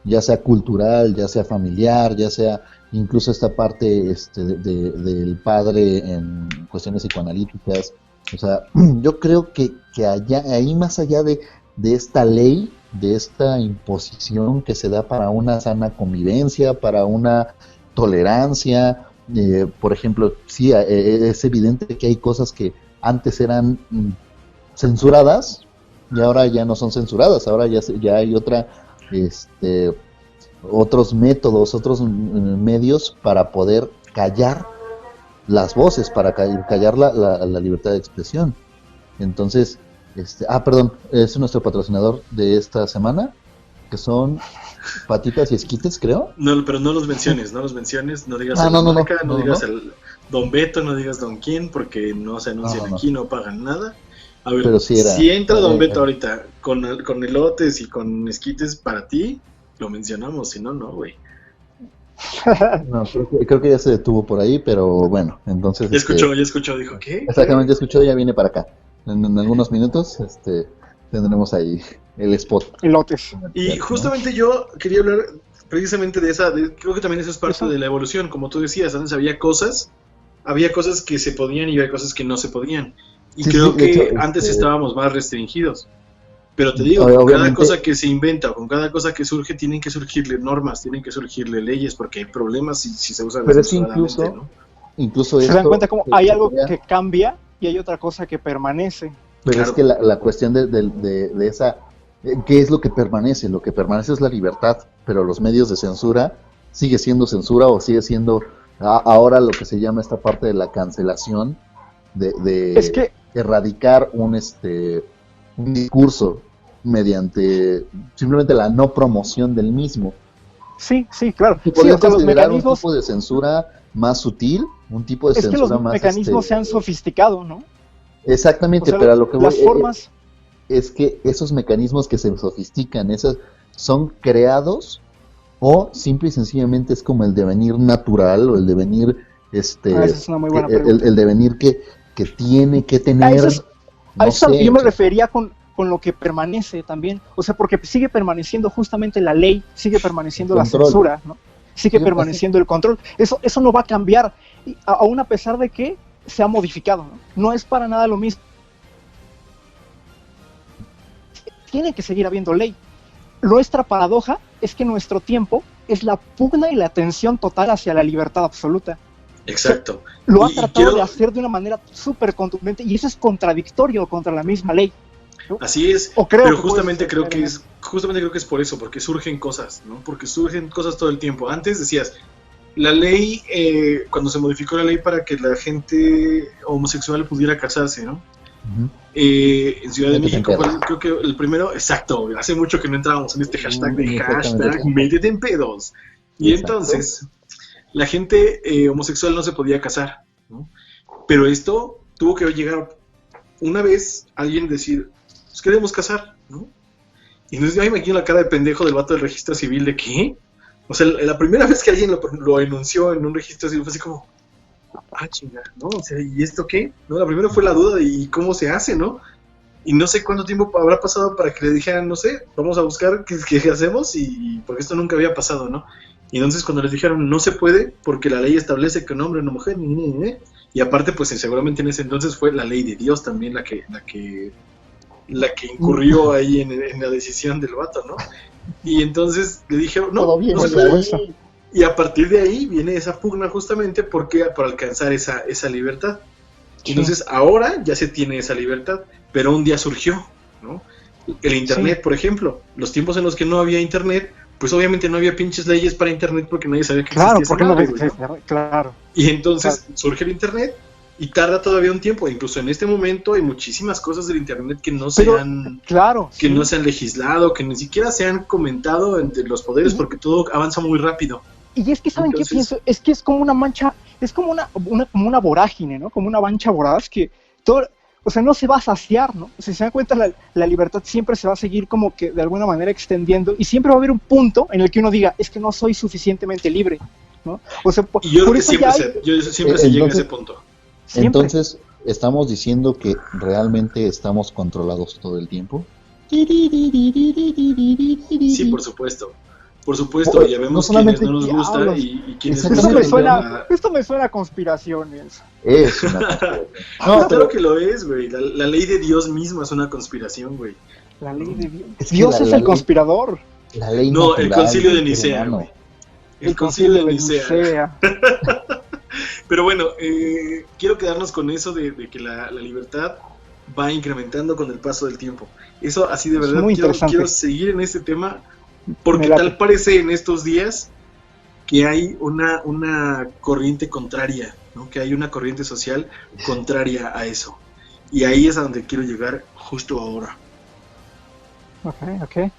ya sea cultural, ya sea familiar, ya sea incluso esta parte del padre en cuestiones psicoanalíticas. O sea, yo creo que ahí más allá de esta ley, de esta imposición que se da para una sana convivencia, para una tolerancia, por ejemplo, sí, es evidente que hay cosas que antes eran censuradas y ahora ya no son censuradas, ahora ya hay otros métodos, otros medios para poder callar las voces, para callar la libertad de expresión. Entonces, perdón, es nuestro patrocinador de esta semana, que son Patitas y Esquites, creo.
No, pero no los menciones, no digas
no
digas el Don Beto, no digas Don quién, porque no se anuncian aquí, no pagan nada. A ver,
pero sí
si entra Don Beto ahorita con elotes y con esquites para ti, lo mencionamos, si no, no, güey.
No, creo que ya se detuvo por ahí, pero bueno, entonces...
Ya escuchó, dijo, ¿qué?
Exactamente, ya escuchó, ya viene para acá. En algunos minutos tendremos ahí el spot.
Elotes.
Y justamente yo quería hablar precisamente de esa, creo que también eso es parte de la evolución, como tú decías, antes había cosas que se podían y había cosas que no se podían. Y
Sí,
creo
sí,
que
de hecho,
antes estábamos más restringidos. Pero te digo,
Obviamente,
con cada cosa que se inventa o con cada cosa que surge, tienen que surgirle normas, tienen que surgirle leyes, porque hay problemas si se usa
pero es que
desafortunadamente, ¿no?
incluso
Se
esto,
dan cuenta como hay algo que cambia y hay otra cosa que permanece.
Pero
Claro.
es que la cuestión de esa... ¿Qué es lo que permanece? Lo que permanece es la libertad, pero los medios de censura sigue siendo censura o sigue siendo ahora lo que se llama esta parte de la cancelación, de
Es que
erradicar un discurso mediante simplemente la no promoción del mismo.
sí, claro.
Se
Sí,
podría
o sea, los
considerar un
mecanismos,
tipo de censura más sutil, un tipo de
es que
censura
los
más...
mecanismos se han sofisticado, ¿no?
Exactamente,
O sea,
pero a lo que voy...
las formas,
es que esos mecanismos que se sofistican, esos son creados o simple y sencillamente es como el devenir natural o el devenir,
Esa es una muy buena
el
pregunta.
devenir que tiene que tener,
A
no
eso
sé,
yo me refería con lo que permanece también. O sea, porque sigue permaneciendo justamente la ley, sigue permaneciendo
El
la
control.
censura, ¿no? Sigue
Sí,
permaneciendo el control. Eso no va a cambiar, aún a pesar de que se ha modificado, ¿no? No es para nada lo mismo. Tiene que seguir habiendo ley. Nuestra paradoja es que nuestro tiempo es la pugna y la tensión total hacia la libertad absoluta.
Exacto.
Lo ha
Y
tratado
quiero-
de hacer de una manera súper contundente y eso es contradictorio contra la misma ley. ¿no?
Así es,
O creo
pero
que
justamente
puede ser,
creo que es por eso, porque surgen cosas, ¿no? Porque surgen cosas todo el tiempo. Antes decías, la ley, cuando se modificó la ley para que la gente homosexual pudiera casarse, ¿no?
Ujú.
En Ciudad de
Métete en
México,
pedos.
creo que el primero, exacto, hace mucho que no entrábamos en este hashtag de
Exactamente.
hashtag métete en pedos. Y
Exacto.
entonces, la gente homosexual no se podía casar, ¿no? Pero esto tuvo que llegar una vez alguien decir, pues queremos casar, ¿no? Y entonces yo me imagino la cara de pendejo del vato del registro civil de ¿qué? O sea, la primera vez que alguien lo enunció en un registro civil fue así como, chinga, ¿no? O sea, ¿y esto qué? ¿No? La primera fue la duda de ¿y cómo se hace, no? Y no sé cuánto tiempo habrá pasado para que le dijeran, no sé, vamos a buscar qué hacemos y porque esto nunca había pasado, ¿no? Y entonces cuando les dijeron no se puede porque la ley establece que un hombre y una mujer, y aparte pues seguramente en ese entonces fue la ley de Dios también la que incurrió ahí en la decisión del vato, ¿no? Y entonces le dijeron, no,
Todo bien,
no se
¿verdad?
puede. Y a partir de ahí viene esa pugna justamente porque para alcanzar esa libertad. Entonces ahora ya se tiene esa libertad, pero un día surgió, ¿no? El internet, por ejemplo, los tiempos en los que no había internet, pues obviamente no había pinches leyes para internet porque nadie sabía que
Claro,
existía
porque
esa
no
madre, güey, ¿no?
Claro.
Y entonces surge el internet y tarda todavía un tiempo, incluso en este momento hay muchísimas cosas del internet que no se
Pero,
han
claro,
que
sí.
no se han legislado, que ni siquiera se han comentado entre los poderes porque todo avanza muy rápido.
Y es que, ¿saben
Entonces-
qué pienso? Es que es como una mancha, es como una vorágine, ¿no? Como una mancha voraz que todo, o sea, no se va a saciar, ¿no? O sea, si se dan cuenta, la libertad siempre se va a seguir como que de alguna manera extendiendo y siempre va a haber un punto en el que uno diga, es que no soy suficientemente libre, ¿no? O sea,
Y yo creo
por
que
eso
siempre
ya
se llega a ese punto.
siempre.
Entonces, ¿estamos diciendo que realmente estamos controlados todo el tiempo?
Sí, por supuesto. Por supuesto, ya vemos
No solamente
quienes no nos gusta
diablos.
y quienes
Exactamente.
Esto me
dicen,
suena, esto me suena a conspiraciones.
Es una...
No, claro que lo es, güey. La ley de Dios misma es una conspiración, güey.
La ley de Dios.
Es que
Dios
la
es el
ley-
conspirador.
La ley
No,
natural
el concilio de
del ser
Nicea,
humano.
güey. El concilio de Nicea. Pero bueno, quiero quedarnos con eso de que la libertad va incrementando con el paso del tiempo. Eso así de
Es
verdad
muy
quiero
interesante.
seguir en este tema porque
Me late.
tal parece en estos días que hay una corriente contraria, ¿no? Que hay una corriente social contraria a eso. Y ahí es a donde quiero llegar justo ahora.
Ok.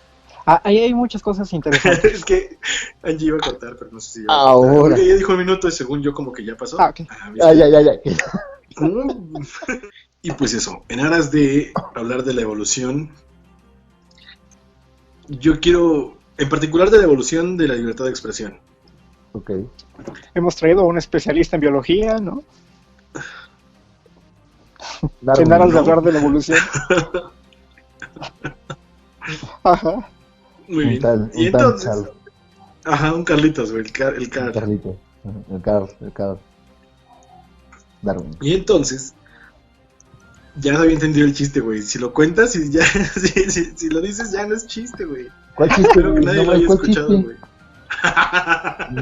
Ahí hay muchas cosas interesantes.
Es que Angie iba a contar, pero no sé si ya.
Ahora.
Ya dijo un minuto y según yo como que ya pasó.
Ok.
¿viste?
Ay.
Y pues eso, en aras de hablar de la evolución, yo quiero, en particular de la evolución de la libertad de expresión.
Ok.
Hemos traído a un especialista en biología, ¿no?
Darwin,
En aras de
¿no?
hablar de la evolución. Ajá.
Muy bien.
Un tal
Y entonces,
Charles,
ajá, un Carlitos, güey, el
un
Car.
Carlito. El Carl. Darwin.
Y entonces, ya no había entendido el chiste, güey. Si lo cuentas y ya, si lo dices ya no es chiste, güey.
¿Cuál chiste?
Espero que
güey?
nadie
No,
lo haya
¿cuál
escuchado,
chiste?
güey.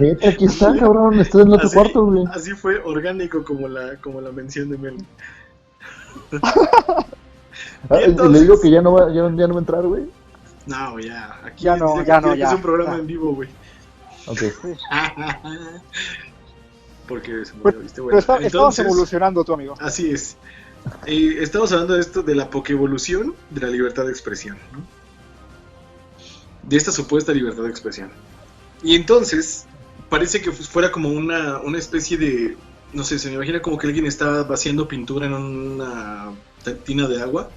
Neta, aquí está, cabrón. Estás en otro
Así-
cuarto, güey.
Así fue orgánico como la mención de Mel.
Y
entonces-
le digo que ya no va a entrar, güey.
No, ya. Aquí
Ya no,
dice
ya
que
no,
es
ya.
un programa
Ya.
en vivo, güey.
Ok.
Porque se murió,
Pero,
¿viste?
pero
Bueno,
estamos
entonces,
evolucionando, tu amigo.
así es. Estamos hablando de esto, de la pokeevolución de la libertad de expresión, ¿no? De esta supuesta libertad de expresión. Y entonces, parece que fuera como una especie de, no sé, se me imagina como que alguien estaba vaciando pintura en una tina de agua.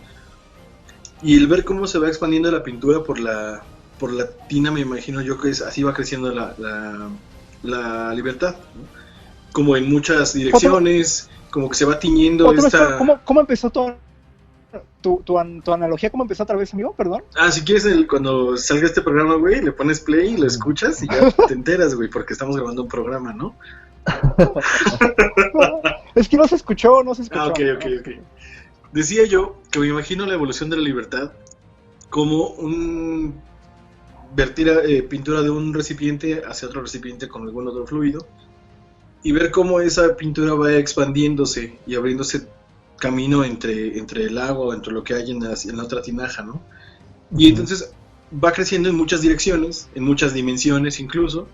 Y el ver cómo se va expandiendo la pintura por la tina, me imagino yo que así va creciendo la libertad, ¿no? Como en muchas direcciones, como que se va tiñendo esta...
¿Cómo empezó tu analogía? ¿Cómo empezó otra vez, amigo? Perdón.
Si quieres, cuando salga este programa, güey, le pones play y lo escuchas y ya te enteras, güey, porque estamos grabando un programa, ¿no?
Es que no se escuchó.
Ok. Decía yo que me imagino la evolución de la libertad como un vertir pintura de un recipiente hacia otro recipiente con algún otro fluido y ver cómo esa pintura va expandiéndose y abriéndose camino entre el agua, entre lo que hay en la otra tinaja, ¿no? Y entonces va creciendo en muchas direcciones, en muchas dimensiones incluso,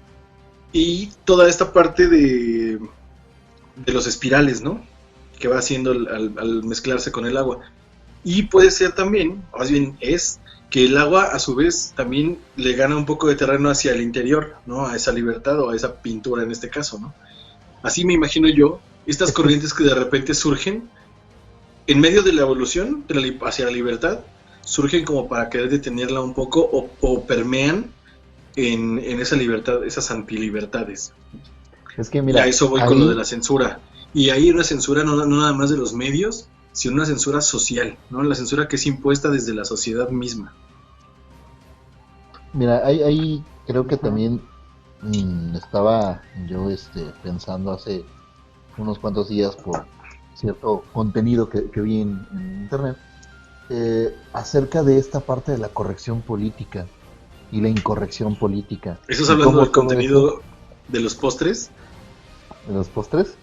y toda esta parte de los espirales, ¿no? Que va haciendo al mezclarse con el agua. Y puede ser también, más bien es, que el agua a su vez también le gana un poco de terreno hacia el interior, ¿no? A esa libertad o a esa pintura en este caso, ¿no? Así me imagino yo estas corrientes que de repente surgen en medio de la evolución hacia la libertad, surgen como para querer detenerla un poco o permean en esa libertad, esas antilibertades.
Es que mira,
y a eso voy con lo de la censura. Y hay una censura no nada más de los medios, sino una censura social, ¿no? La censura que es impuesta desde la sociedad misma.
Mira, ahí creo que también estaba yo pensando hace unos cuantos días por cierto contenido que vi en internet acerca de esta parte de la corrección política y la incorrección política.
¿Estás hablando del contenido de los postres?
¿De los postres?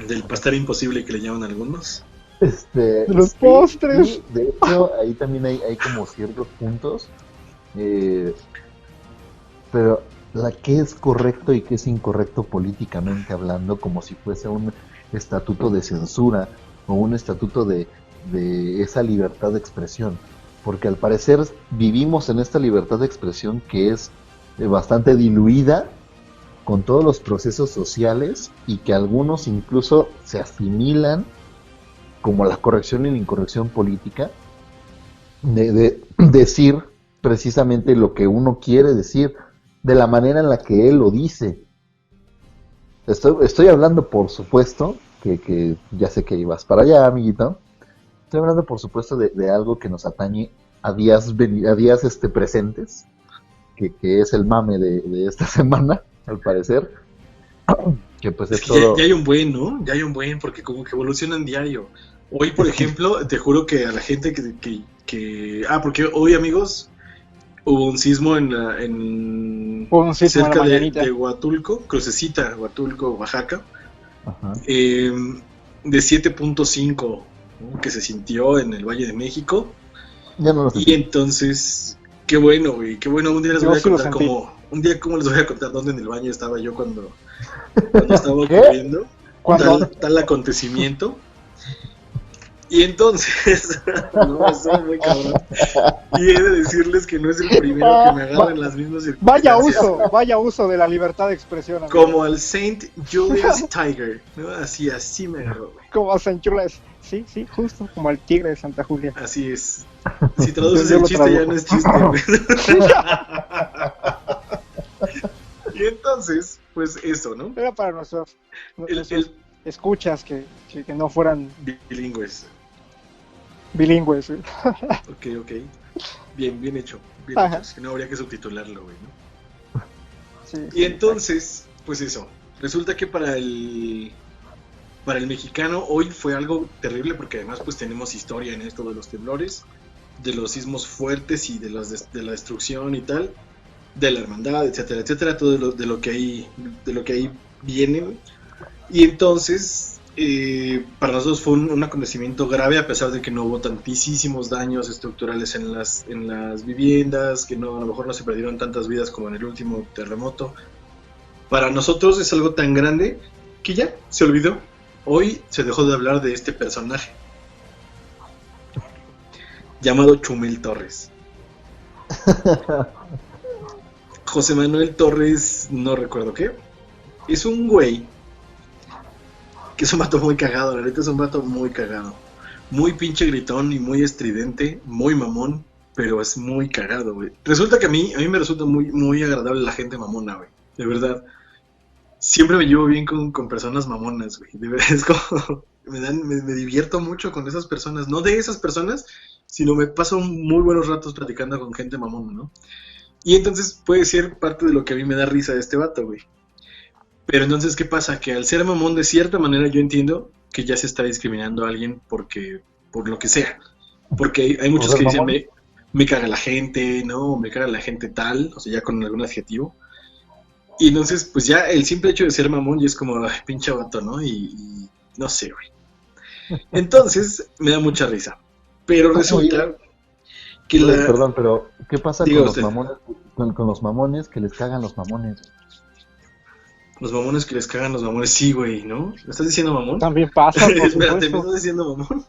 Del pastel imposible que le llaman algunos.
De los postres.
Sí, de hecho, ahí también hay como ciertos puntos. Pero qué es correcto y qué es incorrecto políticamente hablando, como si fuese un estatuto de censura o un estatuto de esa libertad de expresión. Porque al parecer vivimos en esta libertad de expresión que es bastante diluida con todos los procesos sociales y que algunos incluso se asimilan como la corrección y la incorrección política de decir precisamente lo que uno quiere decir de la manera en la que él lo dice. Estoy hablando, por supuesto, que ya sé que ibas para allá, amiguito. Estoy hablando, por supuesto, de algo que nos atañe a días presentes, que es el mame de esta semana, al parecer. Que pues es todo...
ya hay un buen, ¿no? Ya hay un buen, porque como que evolucionan diario. Hoy, por ejemplo, te juro que a la gente porque hoy, amigos, hubo un sismo cerca de Huatulco, Crucecita, Huatulco, Oaxaca, de 7.5, ¿no? Que se sintió en el Valle de México.
Ya no lo sé.
Y entonces, qué bueno, güey, qué bueno. Un día les voy a contar cómo les voy a contar dónde en el baño estaba yo cuando estaba ocurriendo tal acontecimiento. Y entonces, no, soy muy cabrón. Y he de decirles que no es el primero que me agarra en las mismas circunstancias.
Vaya uso de la libertad de expresión. Amigo.
Como al Saint Julius Tiger, ¿no? Así me agarró, güey.
Como a Saint Julius, sí, justo, como al tigre de Santa Julia.
Así es. Si traduces el chiste ya no es chiste, güey. Y entonces, pues eso, ¿no?
Era para nuestros escuchas que no fueran
bilingües.
Bilingües.
Ok. Bien hecho. Es que no habría que subtitularlo, güey, ¿no?
Sí,
y entonces, pues eso. Resulta que para el mexicano hoy fue algo terrible porque además pues tenemos historia en esto de los temblores, de los sismos fuertes y de la destrucción y tal, de la hermandad, etcétera, todo de lo que ahí viene. Y entonces para nosotros fue un acontecimiento grave, a pesar de que no hubo tantísimos daños estructurales en las viviendas, que a lo mejor no se perdieron tantas vidas como en el último terremoto. Para nosotros es algo tan grande que ya se olvidó. Hoy se dejó de hablar de este personaje llamado Chumel Torres. José Manuel Torres, no recuerdo qué. Es un güey que es un vato muy cagado, la neta es un vato muy cagado. Muy pinche gritón y muy estridente, muy mamón. pero es muy cagado, güey. Resulta que a mí me resulta muy, muy agradable la gente mamona, güey. De verdad. Siempre me llevo bien con personas mamonas, güey. De verdad, es como... Me divierto mucho con esas personas. No de esas personas, sino me paso muy buenos ratos platicando con gente mamona, ¿no? Y entonces puede ser parte de lo que a mí me da risa de este vato, güey. Pero entonces, ¿qué pasa? Que al ser mamón, de cierta manera, yo entiendo que ya se está discriminando a alguien por lo que sea. Porque hay muchos que dicen, me caga la gente, ¿no? Me caga la gente tal, o sea, ya con algún adjetivo. Y entonces, pues ya el simple hecho de ser mamón ya es como, ay, pinche vato, ¿no? Y no sé, güey. Entonces, me da mucha risa. Pero resulta que la...
Perdón, pero ¿qué pasa
Diga
con los
usted.
mamones, con los mamones que les cagan los mamones?
Los mamones que les cagan los mamones, sí, güey, ¿no? ¿Me estás diciendo mamón?
También pasa, por
Espérate, ¿me
supuesto.
estás diciendo mamón?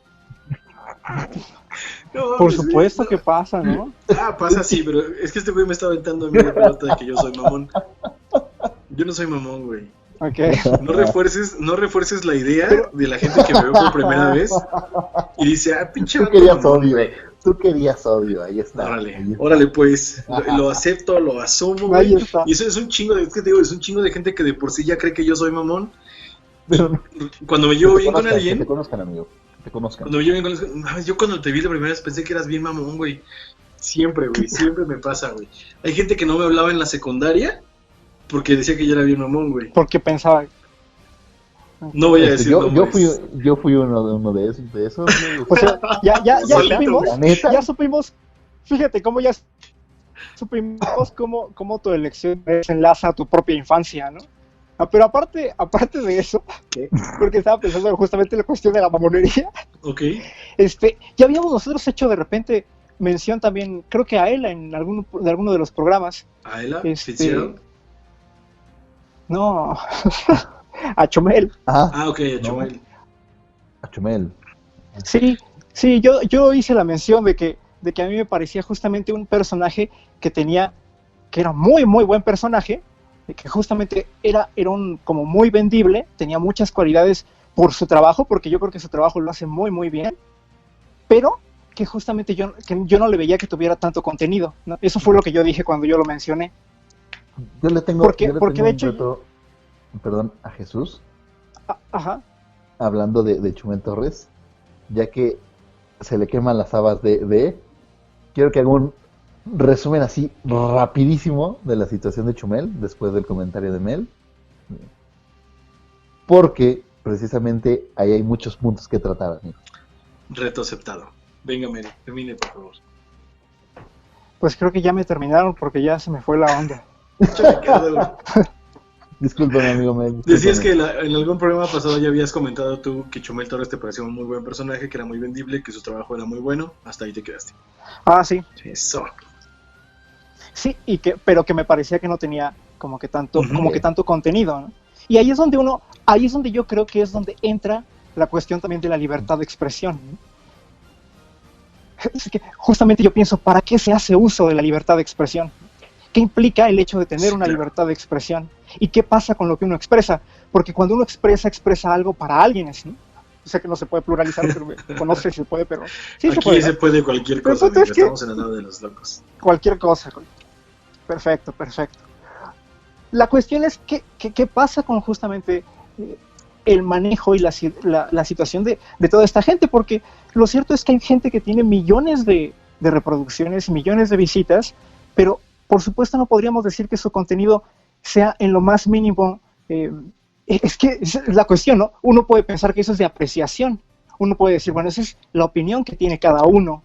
No,
Por
mames,
supuesto
güey,
que pasa, ¿no?
Ah, pasa sí, pero es que este güey me está aventando a mí la pelota de que yo soy mamón. Yo no soy mamón, güey.
Ok.
No refuerces la idea de la gente que me ve por primera vez y dice, ah, pinche
Tú
vato
querías
mamón,
odio,
güey.
tú querías odio, ahí está.
Órale,
ahí está.
órale pues, lo acepto, lo asumo,
Ahí
güey.
está.
Y eso es un chingo de, es que te digo, es un chingo de gente que de por sí ya cree que yo soy mamón.
Pero
Cuando me llevo
que te
bien con
conozcan, que
alguien,
te conozcan, amigo, que te conozcan.
cuando me llevo bien con alguien, mames, yo cuando te vi la primera vez pensé que eras bien mamón, güey. Siempre, güey, siempre me pasa, güey. Hay gente que no me hablaba en la secundaria porque decía que yo era bien mamón, güey.
Porque pensaba,
No voy a decir
yo
nombres.
fui uno de esos. amigo.
o sea, ya
Solito,
supimos,
La neta,
ya supimos, fíjate cómo ya supimos cómo tu elección desenlaza a tu propia infancia, ¿no? Pero aparte de eso, porque estaba pensando justamente en la cuestión de la mamonería,
Ok.
ya habíamos nosotros hecho de repente mención también, creo que a él en alguno de los programas,
Aela,
Este-
Fitzgerald.
no, a Chomel.
Ah, ok, a
No.
Chumel.
a Chumel.
Sí, yo hice la mención de que a mí me parecía justamente un personaje que era muy, muy buen personaje, de que justamente era un como muy vendible, tenía muchas cualidades por su trabajo, porque yo creo que su trabajo lo hace muy, muy bien, pero que justamente yo no le veía que tuviera tanto contenido, ¿no? Eso fue lo que yo dije cuando yo lo mencioné.
Yo le tengo,
Porque
yo le
de
tengo un
hecho-
reto, perdón, a Jesús,
Ajá.
hablando de Chumel Torres, ya que se le queman las habas quiero que haga un resumen así rapidísimo de la situación de Chumel después del comentario de Mel, porque precisamente ahí hay muchos puntos que tratar, amigo.
Reto aceptado. Venga, Mary, termine, por favor.
Pues creo que ya me terminaron porque ya se me fue la onda.
Échale, quédalo.
Discúlpame, amigo Mel.
Decías que
discúlpame.
en algún programa pasado ya habías comentado tú que Chumel Torres te parecía un muy buen personaje, que era muy vendible, que su trabajo era muy bueno. Hasta ahí te quedaste.
Ah, sí.
Eso.
Sí, pero que me parecía que no tenía como que tanto contenido, ¿no? Y ahí es donde yo creo que es donde entra la cuestión también de la libertad de expresión, ¿no? Es que justamente yo pienso, ¿para qué se hace uso de la libertad de expresión? ¿Qué implica el hecho de tener una libertad de expresión? ¿Y qué pasa con lo que uno expresa? Porque cuando uno expresa algo para alguien, ¿sí? O sea que no se puede pluralizar, pero no sé si se puede, pero sí
Aquí
se puede, ¿no?
se puede cualquier
Pero
cosa,
el punto es que-
estamos en el lado de los locos.
Cualquier cosa. Perfecto. La cuestión es qué pasa con justamente el manejo y la situación de toda esta gente, porque lo cierto es que hay gente que tiene millones de reproducciones y millones de visitas, pero por supuesto no podríamos decir que su contenido sea en lo más mínimo. Es que es la cuestión, ¿no? Uno puede pensar que eso es de apreciación, uno puede decir, bueno, esa es la opinión que tiene cada uno,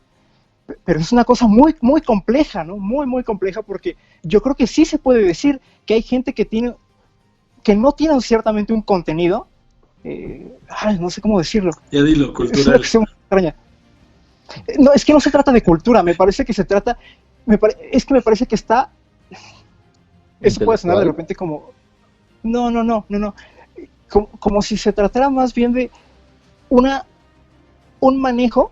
pero es una cosa muy, muy compleja, ¿no? Muy, muy compleja, porque yo creo que sí se puede decir que hay gente que no tiene ciertamente un contenido, no sé cómo decirlo.
Ya dilo,
Es una
cultural.
cuestión muy extraña. No, es que no se trata de cultura, me parece que se trata, es que me parece que está, eso puede sonar de repente como, no, como si se tratara más bien de un manejo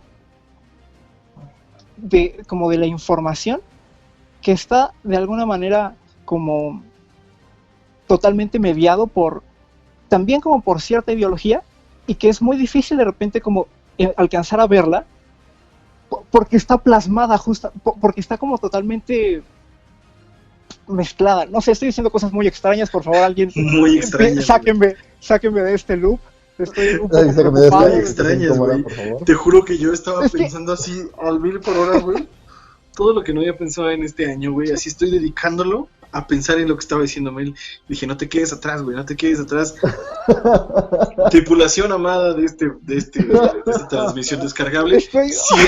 como de la información que está de alguna manera como totalmente mediado también como por cierta ideología, y que es muy difícil de repente como alcanzar a verla, porque está plasmada porque está como totalmente mezclada. No sé, estoy diciendo cosas muy extrañas, por favor, alguien
Muy extrañas.
sáquenme de este loop. Estoy un poco
Sáquenme de esta
preocupado.
Muy extrañas, güey.
por favor.
Te juro que yo estaba
Es que-
pensando así al 1000 por hora, güey. Todo lo que no había pensado en este año, güey. Así estoy dedicándolo a pensar en lo que estaba diciendo Mel. Dije, no te quedes atrás, güey, no te quedes atrás. Tripulación amada de esta transmisión descargable. Si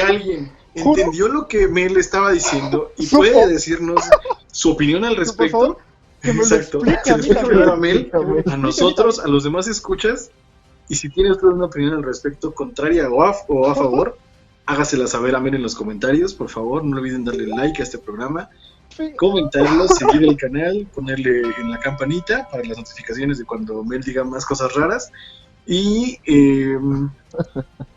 alguien
Juro-
entendió lo que Mel estaba diciendo y
Supo.
puede decirnos su opinión al
Por
respecto,
favor, que me lo
exacto,
explique
se
a
lo
mí
explica
también.
primero a Mel,
Explícame.
a nosotros, a los demás escuchas, y si tiene usted una opinión al respecto contraria o a favor, hágasela saber a Mel en los comentarios, por favor, no olviden darle like a este programa, comentarlo, seguir el canal, ponerle en la campanita para las notificaciones de cuando Mel diga más cosas raras, y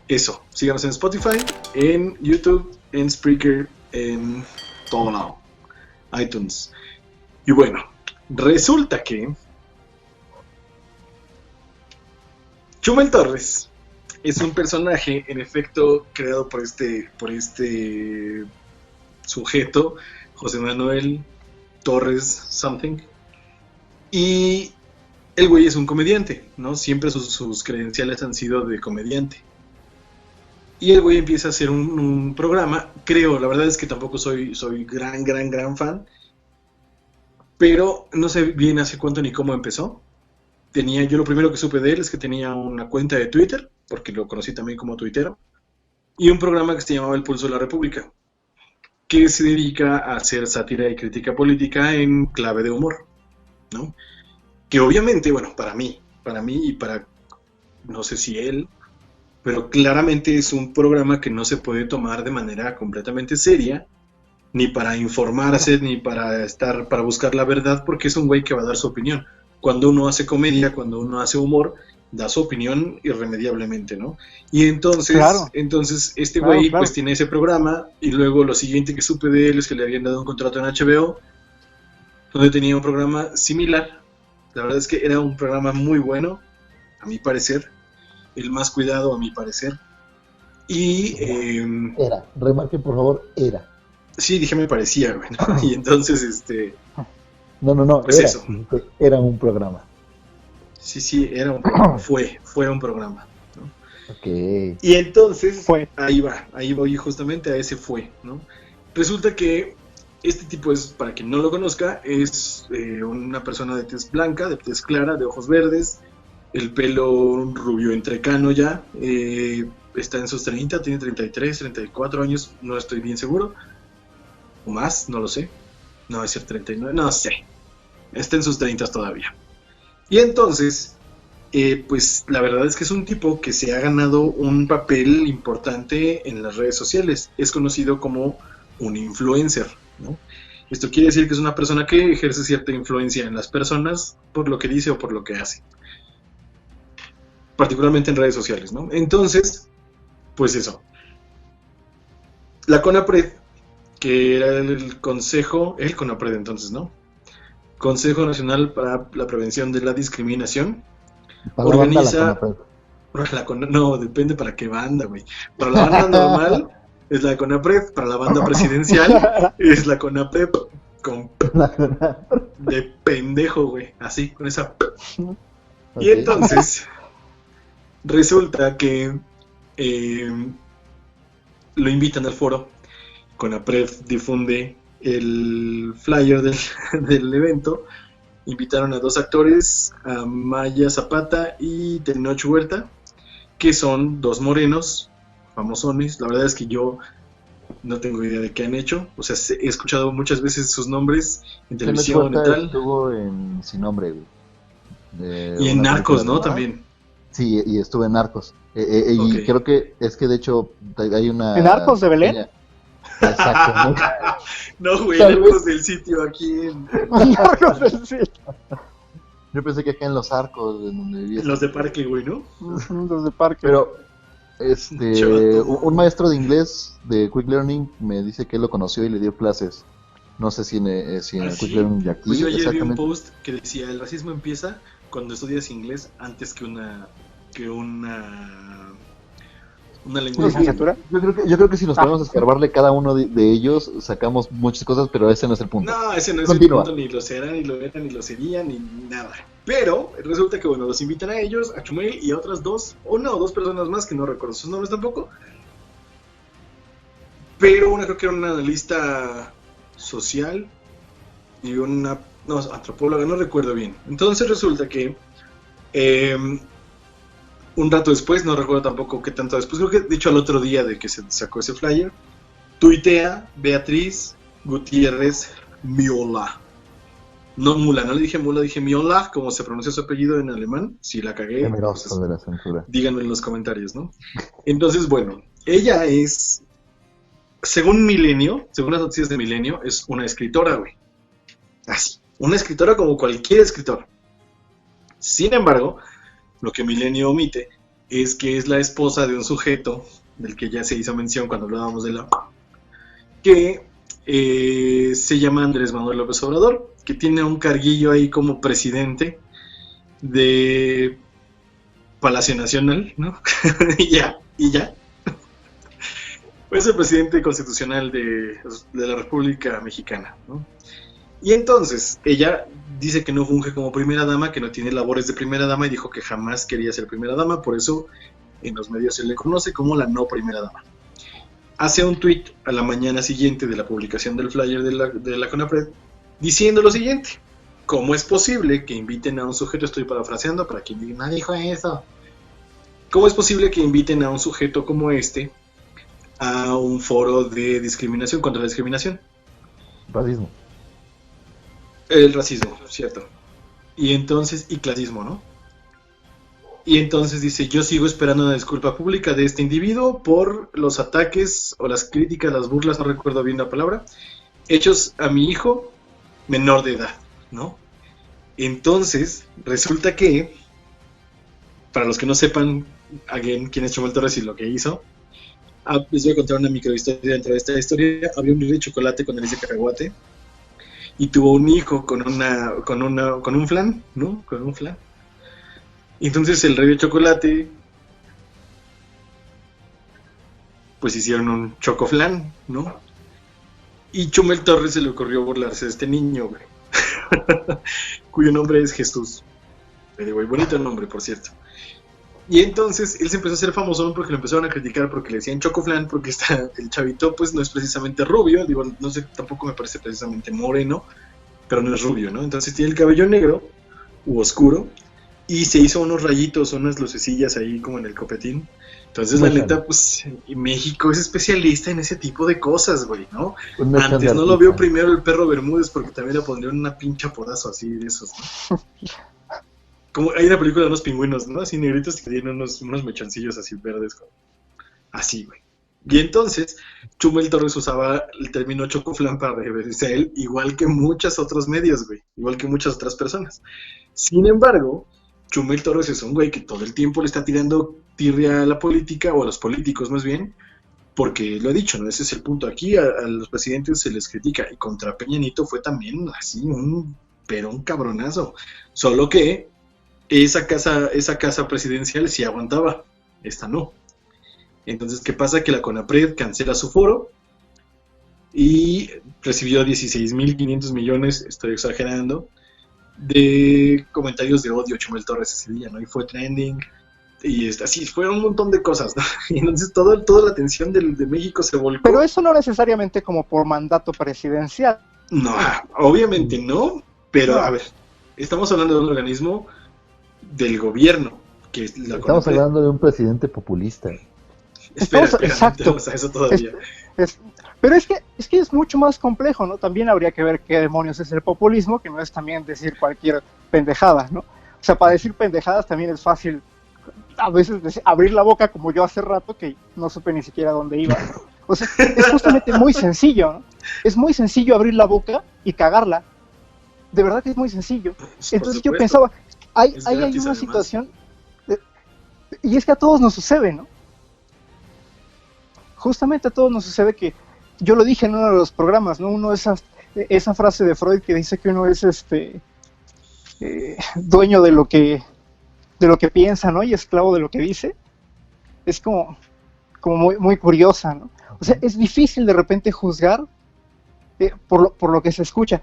eso, síganos en Spotify, en YouTube, en Spreaker, en todo lado, iTunes. Y bueno, resulta que Chumel Torres es un personaje, en efecto, creado por este sujeto, José Manuel Torres something, y el güey es un comediante, ¿no? Siempre sus credenciales han sido de comediante. Y el güey empieza a hacer un programa, creo, la verdad es que tampoco soy gran fan, pero no sé bien hace cuánto ni cómo empezó. Yo lo primero que supe de él es que tenía una cuenta de Twitter, porque lo conocí también como tuitero, y un programa que se llamaba El Pulso de la República, que se dedica a hacer sátira y crítica política en clave de humor, ¿no? Que obviamente, bueno, para mí y para, no sé si él, pero claramente es un programa que no se puede tomar de manera completamente seria, ni para informarse, ni para buscar la verdad, porque es un güey que va a dar su opinión. Cuando uno hace comedia, cuando uno hace humor, da su opinión irremediablemente, ¿no? Y entonces,
Claro.
Este
Claro,
güey
claro.
pues tiene ese programa, y luego lo siguiente que supe de él es que le habían dado un contrato en HBO, donde tenía un programa similar. La verdad es que era un programa muy bueno, a mi parecer, el más cuidado a mi parecer. Y
Era, remarque por favor, era.
sí, dije me parecía, güey, ¿no? Y entonces,
No,
Pues
era,
eso.
era un programa.
sí, era un programa, fue un programa.
Ok.
Y entonces,
Fue.
ahí voy justamente a ese fue, ¿no? Resulta que este tipo es, para quien no lo conozca, es una persona de tez blanca, de tez clara, de ojos verdes, el pelo rubio entrecano ya, está en sus 30, tiene 33, 34 años, no estoy bien seguro, o más, no lo sé, no va a ser 39, no sé, está en sus 30 todavía. Y entonces, pues la verdad es que es un tipo que se ha ganado un papel importante en las redes sociales, es conocido como un influencer, ¿no? Esto quiere decir que es una persona que ejerce cierta influencia en las personas por lo que dice o por lo que hace, particularmente en redes sociales, ¿no? Entonces, pues eso. La CONAPRED, que era el CONAPRED entonces, ¿no? Consejo Nacional para la Prevención de la Discriminación,
Para la banda,
organiza... No, depende para qué banda, güey. Para la banda normal es la CONAPRED, para la banda presidencial es la CONAPRED con P de pendejo, güey, así, con esa P. Y entonces resulta que lo invitan al foro, CONAPRED difunde el flyer del evento, invitaron a 2 actores, a Maya Zapata y Tenoch Huerta, que son 2 morenos, famosones. La verdad es que yo no tengo idea de qué han hecho, o sea, he escuchado muchas veces sus nombres en televisión y tal.
Estuvo en Sin Nombre, güey.
Y en
Una
Narcos,
película
¿no?
animada.
También.
Sí, y estuve en Narcos. Y
Ok.
creo que es que de hecho hay una...
¿En Narcos de Belén?
Exacto, ¿no?
No, güey,
Tal
Narcos del sitio aquí en
Sí.
Yo pensé que acá en Los Arcos, en donde vivía.
los de Parque, güey, ¿no?
Los de parque.
Pero,
Chato.
un maestro de inglés de Quick Learning me dice que él lo conoció y le dio clases. No sé si en
¿Ah,
Quick
sí?
Learning de aquí,
Pues yo ayer vi un
exactamente.
post que decía: el racismo empieza cuando estudias inglés antes que un Una lengua.
¿Licenciatura?
Yo creo que si nos ponemos a escarbarle cada uno de ellos, sacamos muchas cosas, pero ese no es el punto.
No, ese no es
Continúa.
el punto, ni lo será, ni lo era, ni lo sería, ni nada. Pero resulta que, bueno, los invitan a ellos, a Chumel y a otras dos personas más que no recuerdo sus nombres tampoco. Pero una creo que era una analista social y una, no, antropóloga, no recuerdo bien. Entonces resulta que un rato después, no recuerdo tampoco qué tanto después, creo que de hecho al otro día de que se sacó ese flyer, tuitea Beatriz Gutiérrez Miola. No Mula, no le dije Mula, dije Miola, como se pronuncia su apellido en alemán. Si la cagué,
Temeroso
pues,
de la censura.
díganme en los comentarios, ¿no? Entonces, bueno, ella es, según Milenio, según las noticias de Milenio, es una escritora, güey. Así, una escritora como cualquier escritor. Sin embargo, lo que Milenio omite es que es la esposa de un sujeto del que ya se hizo mención cuando hablábamos de la... que se llama Andrés Manuel López Obrador, que tiene un carguillo ahí como presidente de Palacio Nacional, ¿no? y ya. Pues el presidente constitucional de la República Mexicana, ¿no? Y entonces ella dice que no funge como primera dama, que no tiene labores de primera dama, y dijo que jamás quería ser primera dama, por eso en los medios se le conoce como la no primera dama. Hace un tuit a la mañana siguiente de la publicación del flyer de la CONAPRED diciendo lo siguiente: ¿cómo es posible que inviten a un sujeto, estoy parafraseando para quien diga, no dijo eso, cómo es posible que inviten a un sujeto como este a un foro de discriminación, contra la discriminación?
Racismo.
El racismo, cierto. Y entonces, y clasismo, ¿no? Y entonces dice, yo sigo esperando una disculpa pública de este individuo por los ataques o las críticas, las burlas, no recuerdo bien la palabra, hechos a mi hijo menor de edad, ¿no? Entonces, resulta que, para los que no sepan, again, quién es Chumel Torres y lo que hizo, les voy a contar una microhistoria dentro de esta historia. Había un rey de chocolate con nariz de cacahuate y tuvo un hijo con un flan, ¿no? Con un flan. Y entonces el rey de chocolate, pues hicieron un chocoflan, ¿no? Y Chumel Torres se le ocurrió burlarse de este niño, güey. Cuyo nombre es Jesús. Güey, bonito nombre, por cierto. Y entonces él se empezó a hacer famoso porque lo empezaron a criticar porque le decían chocoflan, porque el chavito pues no es precisamente rubio, digo, no sé, tampoco me parece precisamente moreno, pero no es rubio, ¿no? Entonces tiene el cabello negro u oscuro y se hizo unos rayitos, unas lucecillas ahí como en el copetín. Entonces la neta, pues México es especialista en ese tipo de cosas, güey, ¿no? Antes no lo vio primero el perro Bermúdez porque también le pondrían una pincha podazo así de esos, ¿no? Como hay una película de unos pingüinos, ¿no? Así negritos que tienen unos mechoncillos así verdes, así, güey. Y entonces Chumel Torres usaba el término chocoflan para referirse a él, igual que muchos otros medios, güey, igual que muchas otras personas. Sin embargo, Chumel Torres es un güey que todo el tiempo le está tirando tirria a la política, o a los políticos más bien, porque lo he dicho, ¿no? Ese es el punto. Aquí a los presidentes se les critica, y contra Peña Nieto fue también así un cabronazo. Solo que esa casa presidencial sí aguantaba, esta no. Entonces, ¿qué pasa? Que la CONAPRED cancela su foro y recibió 16.500 millones, estoy exagerando, de comentarios de odio a Chumel Torres ese día, ¿no? Y fue trending, y así, fueron un montón de cosas, ¿no? Y entonces toda la atención de México se volcó.
Pero eso no necesariamente como por mandato presidencial.
No, obviamente no, pero a ver, estamos hablando de un organismo del gobierno, que es la
Estamos
CONAPRED.
hablando de un presidente populista.
Espera,
exacto.
O sea, eso todavía.
Pero es que es mucho más complejo, ¿no? También habría que ver qué demonios es el populismo, que no es también decir cualquier pendejada, ¿no? O sea, para decir pendejadas también es fácil a veces abrir la boca, como yo hace rato, que no supe ni siquiera dónde iba. O sea, es justamente muy sencillo, ¿no? Es muy sencillo abrir la boca y cagarla. De verdad que es muy sencillo. Entonces yo pensaba, hay una situación, y es que a todos nos sucede, ¿no? Justamente a todos nos sucede que, yo lo dije en uno de los programas, ¿no? Uno esa frase de Freud que dice que uno es dueño de lo que piensa, ¿no? Y esclavo de lo que dice. Es como, como muy, muy curiosa, ¿no? O sea, es difícil de repente juzgar por lo que se escucha.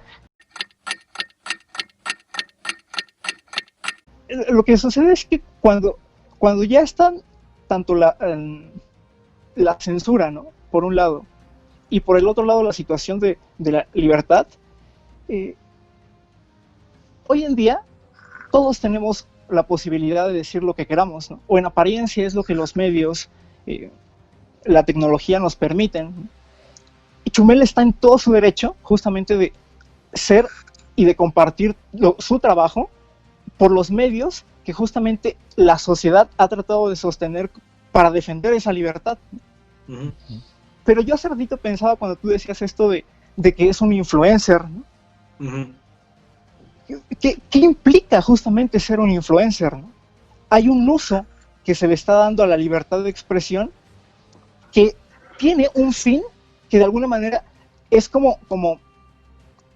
Lo que sucede es que cuando ya están tanto la censura, ¿no? Por un lado, y por el otro lado la situación de la libertad, hoy en día todos tenemos la posibilidad de decir lo que queramos, ¿no? O en apariencia es lo que los medios, la tecnología nos permiten. Y Chumel está en todo su derecho justamente de ser y de compartir su trabajo por los medios que justamente la sociedad ha tratado de sostener para defender esa libertad.
Ujú.
Pero yo hace ratito pensaba cuando tú decías esto de que es un influencer, ¿no?
Ujú.
¿Qué implica justamente ser un influencer, ¿no? Hay un uso que se le está dando a la libertad de expresión que tiene un fin que de alguna manera es como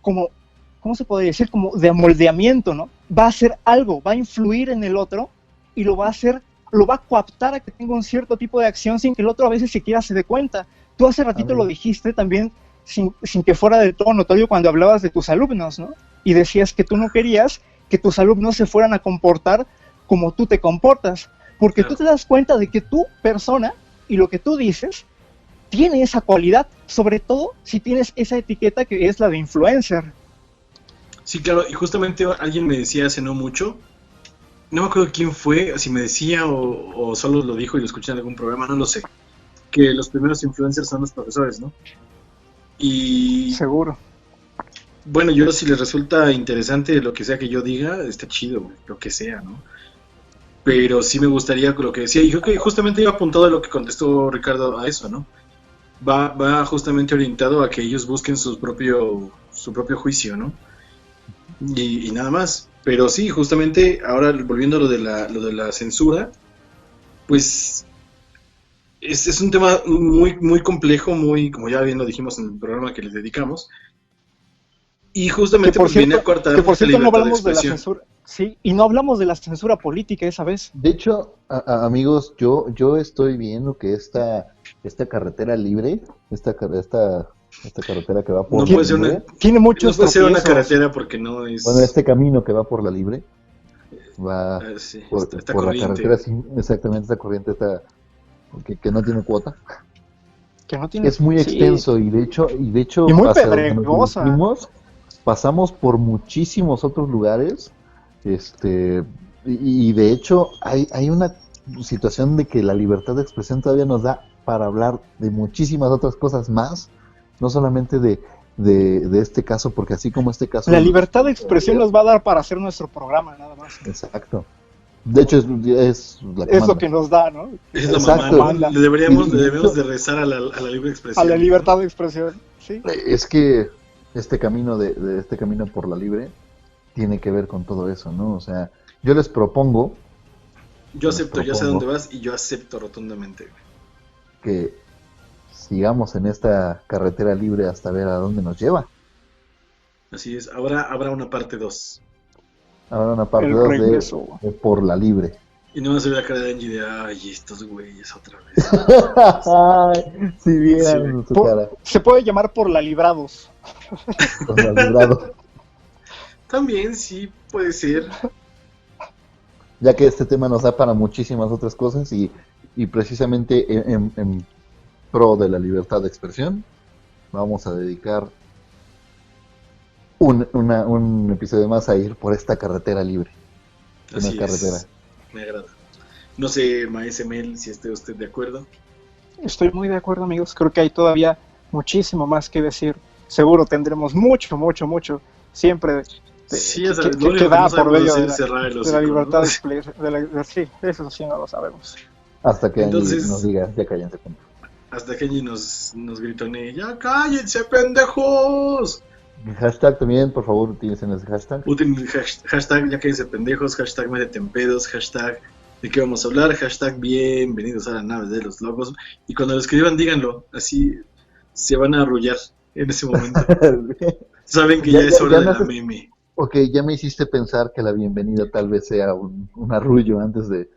¿cómo se podría decir? Como de amoldeamiento, ¿no? Va a hacer algo, va a influir en el otro y lo va a coaptar a que tenga un cierto tipo de acción sin que el otro a veces siquiera se dé cuenta. Tú hace ratito lo dijiste también sin que fuera del todo notorio cuando hablabas de tus alumnos, ¿no? Y decías que tú no querías que tus alumnos se fueran a comportar como tú te comportas, porque tú te das cuenta de que tu persona y lo que tú dices tiene esa cualidad, sobre todo si tienes esa etiqueta que es la de influencer.
Sí, claro, y justamente alguien me decía hace no mucho, no me acuerdo quién fue, si me decía o solo lo dijo y lo escuché en algún programa, no lo sé, que los primeros influencers son los profesores, ¿no? Y
Seguro.
bueno, yo si les resulta interesante lo que sea que yo diga, está chido, güey, lo que sea, ¿no? Pero sí me gustaría lo que decía, y creo que justamente iba apuntado a lo que contestó Ricardo a eso, ¿no? Va justamente orientado a que ellos busquen su propio juicio, ¿no? Y nada más. Pero sí, justamente ahora volviendo a lo de la censura, pues es un tema muy, muy complejo, muy, como ya bien lo dijimos en el programa que les dedicamos. Y justamente
Que por
viene a
cierto,
cortar
que por
la
cierto no
libertad de
hablamos de la
expresión.
censura, sí, y no hablamos de la censura política esa vez.
De hecho, amigos, yo estoy viendo que esta carretera libre, esta carretera que va por
No
la
puede ser
libre,
Tiene
No
muchos
puede ser una
tropiezos.
carretera porque no es...
bueno, este camino que va por la libre, va
sí,
por,
esta
por la
corriente.
carretera, sí, exactamente esta corriente que no tiene cuota.
Que no tiene,
Es muy
sí,
extenso y de hecho
y muy
hacia donde nos
pedregosa.
dirigimos, pasamos por muchísimos otros lugares, y de hecho hay una situación de que la libertad de expresión todavía nos da para hablar de muchísimas otras cosas más, no solamente de este caso, porque así como este caso...
La libertad de expresión nos va a dar para hacer nuestro programa, nada más.
Exacto. De hecho es la que
Es lo
manda.
que nos da, ¿no?
Es la
Exacto.
mamá, ¿no? Le debemos
Y de hecho,
de rezar a la libre
A
expresión.
la libertad de expresión, sí.
es que este camino de este camino por la libre tiene que ver con todo eso, ¿no? O sea, yo les propongo
Yo acepto, yo sé dónde vas y yo acepto rotundamente.
que sigamos en esta carretera libre hasta ver a dónde nos lleva.
Así es, ahora habrá una parte 2.
Ahora una parte
El
2
regreso.
de por la libre.
Y no va a ser la cara de Angie de, ay, estos güeyes otra vez.
Ay, si vieran su cara,
Se puede llamar por la librados.
por la librado.
También sí puede ser.
Ya que este tema nos da para muchísimas otras cosas y precisamente en pro de la libertad de expresión, vamos a dedicar un episodio más a ir por esta carretera libre.
Así
Una carretera.
es. Me agrada. No sé, Maese Mel, si esté usted de acuerdo.
Estoy muy de acuerdo, amigos. Creo que hay todavía muchísimo más que decir. Seguro tendremos mucho siempre
Sí, o sea,
que
lo único que
da
no
por
sabemos
medio
hacer
de
es cerrar el
la
hocico,
libertad
¿no?
de expresión. Sí, eso sí no lo sabemos.
Hasta que Angie
Entonces-
nos diga, ya cállense. Punto.
Hasta que Angie nos gritoné, ¡ya cállense, pendejos!
Hashtag también, por favor, utilicen ese hashtag.
Utilicen hashtag, ya cállense pendejos, hashtag métete en pedos, hashtag de qué vamos a hablar, hashtag bienvenidos a la nave de los locos. Y cuando lo escriban, díganlo, así se van a arrullar en ese momento. Saben que ya es hora de
me
la
haces-
meme.
Ok, ya me hiciste pensar que la bienvenida tal vez sea un arrullo antes de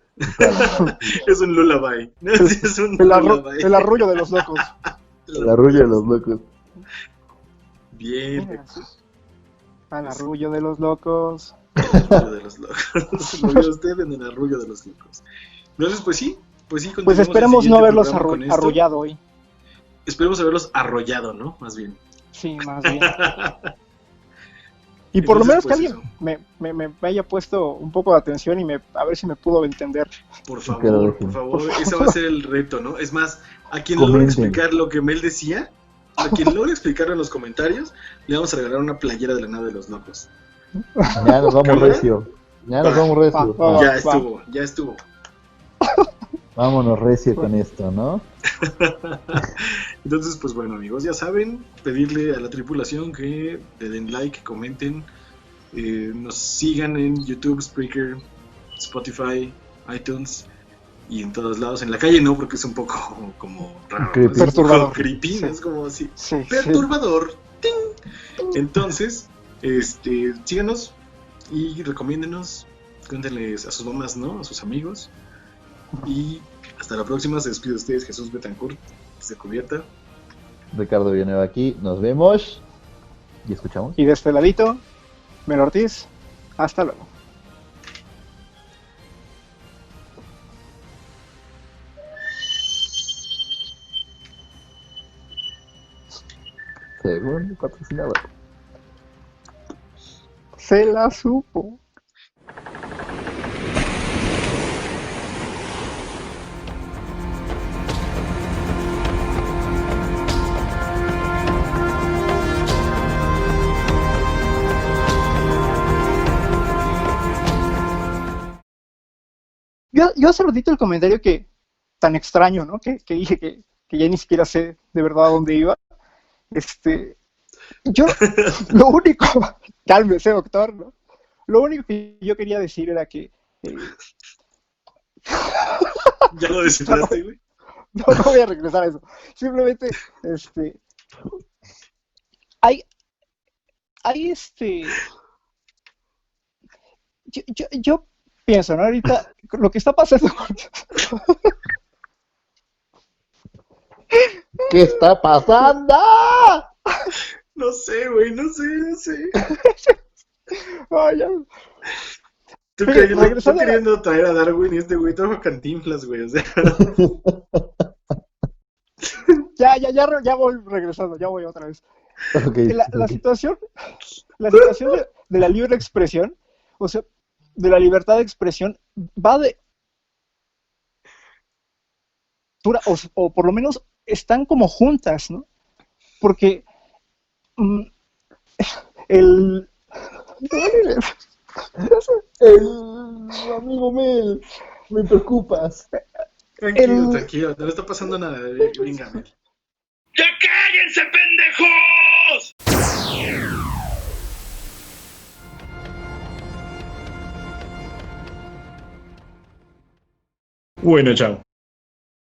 Es un lullaby. Es un lullaby.
El arrullo de los locos.
El arrullo de los locos.
Bien.
Mira, sí. Al arrullo de los locos.
El arrullo de los locos. Lo vio usted en el arrullo de los locos. Entonces, pues sí.
Pues
continuemos
esperemos
el
no
siguiente
haberlos
programa con esto.
arrullado hoy.
Esperemos haberlos arrollado, ¿no? Más bien.
Sí, más bien. Y por lo
Entonces,
menos que
pues,
alguien me haya puesto un poco de atención y a ver si me pudo entender.
Por
Claro,
favor, ese va a ser el reto, ¿no? Es más, a quien logre
Comenten.
explicar lo que Mel decía, a quien logre explicarlo en los comentarios, le vamos a regalar una playera de la nave de los locos.
Ya nos vamos
¿Cámara?
recio. Ya nos vamos recio.
Va.
Ya estuvo.
Vámonos recio con esto, ¿no?
Entonces, pues bueno, amigos, ya saben, pedirle a la tripulación que le den like, comenten, nos sigan en YouTube, Spreaker, Spotify, iTunes y en todos lados. En la calle no, porque es un poco como raro,
Creepy.
¿no? Es un poco
Perturbador.
creepy,
Sí.
es como así,
Sí,
perturbador. ¡Ting! Entonces, síganos y recomiéndenos, cuéntenles a sus mamás, ¿no? A sus amigos. Y hasta la próxima. Se despide de ustedes Jesús Betancourt, que se cubierta.
Ricardo Villanueva aquí. Nos vemos y escuchamos.
Y de este ladito, Mel Ortiz. Hasta luego.
Según patrocinador.
Se la supo. Yo hace ratito el comentario que tan extraño, ¿no? Que dije que ya ni siquiera sé de verdad a dónde iba. Yo lo único, cálmese, doctor, ¿no? Lo único que yo quería decir era que
¿Ya lo descifraste, güey?
no voy a regresar a eso. Simplemente, hay yo pienso, ¿no? Ahorita lo que está pasando
¿Qué está pasando?
No sé, güey, no sé.
Ay, ya.
Tú
Fíjate,
queriendo,
regresando a la-
queriendo traer a Darwin y este güey trajo Cantinflas, güey, o sea.
Ya voy regresando, ya voy otra vez.
Ok.
La situación de la libre expresión, o sea, de la libertad de expresión, va de o por lo menos están como juntas, ¿no? Porque el
Amigo Mel, me preocupas.
Tranquilo, no le está pasando nada. Venga, Mel.
¡Ya cállense, pendejos!
Bueno, chao.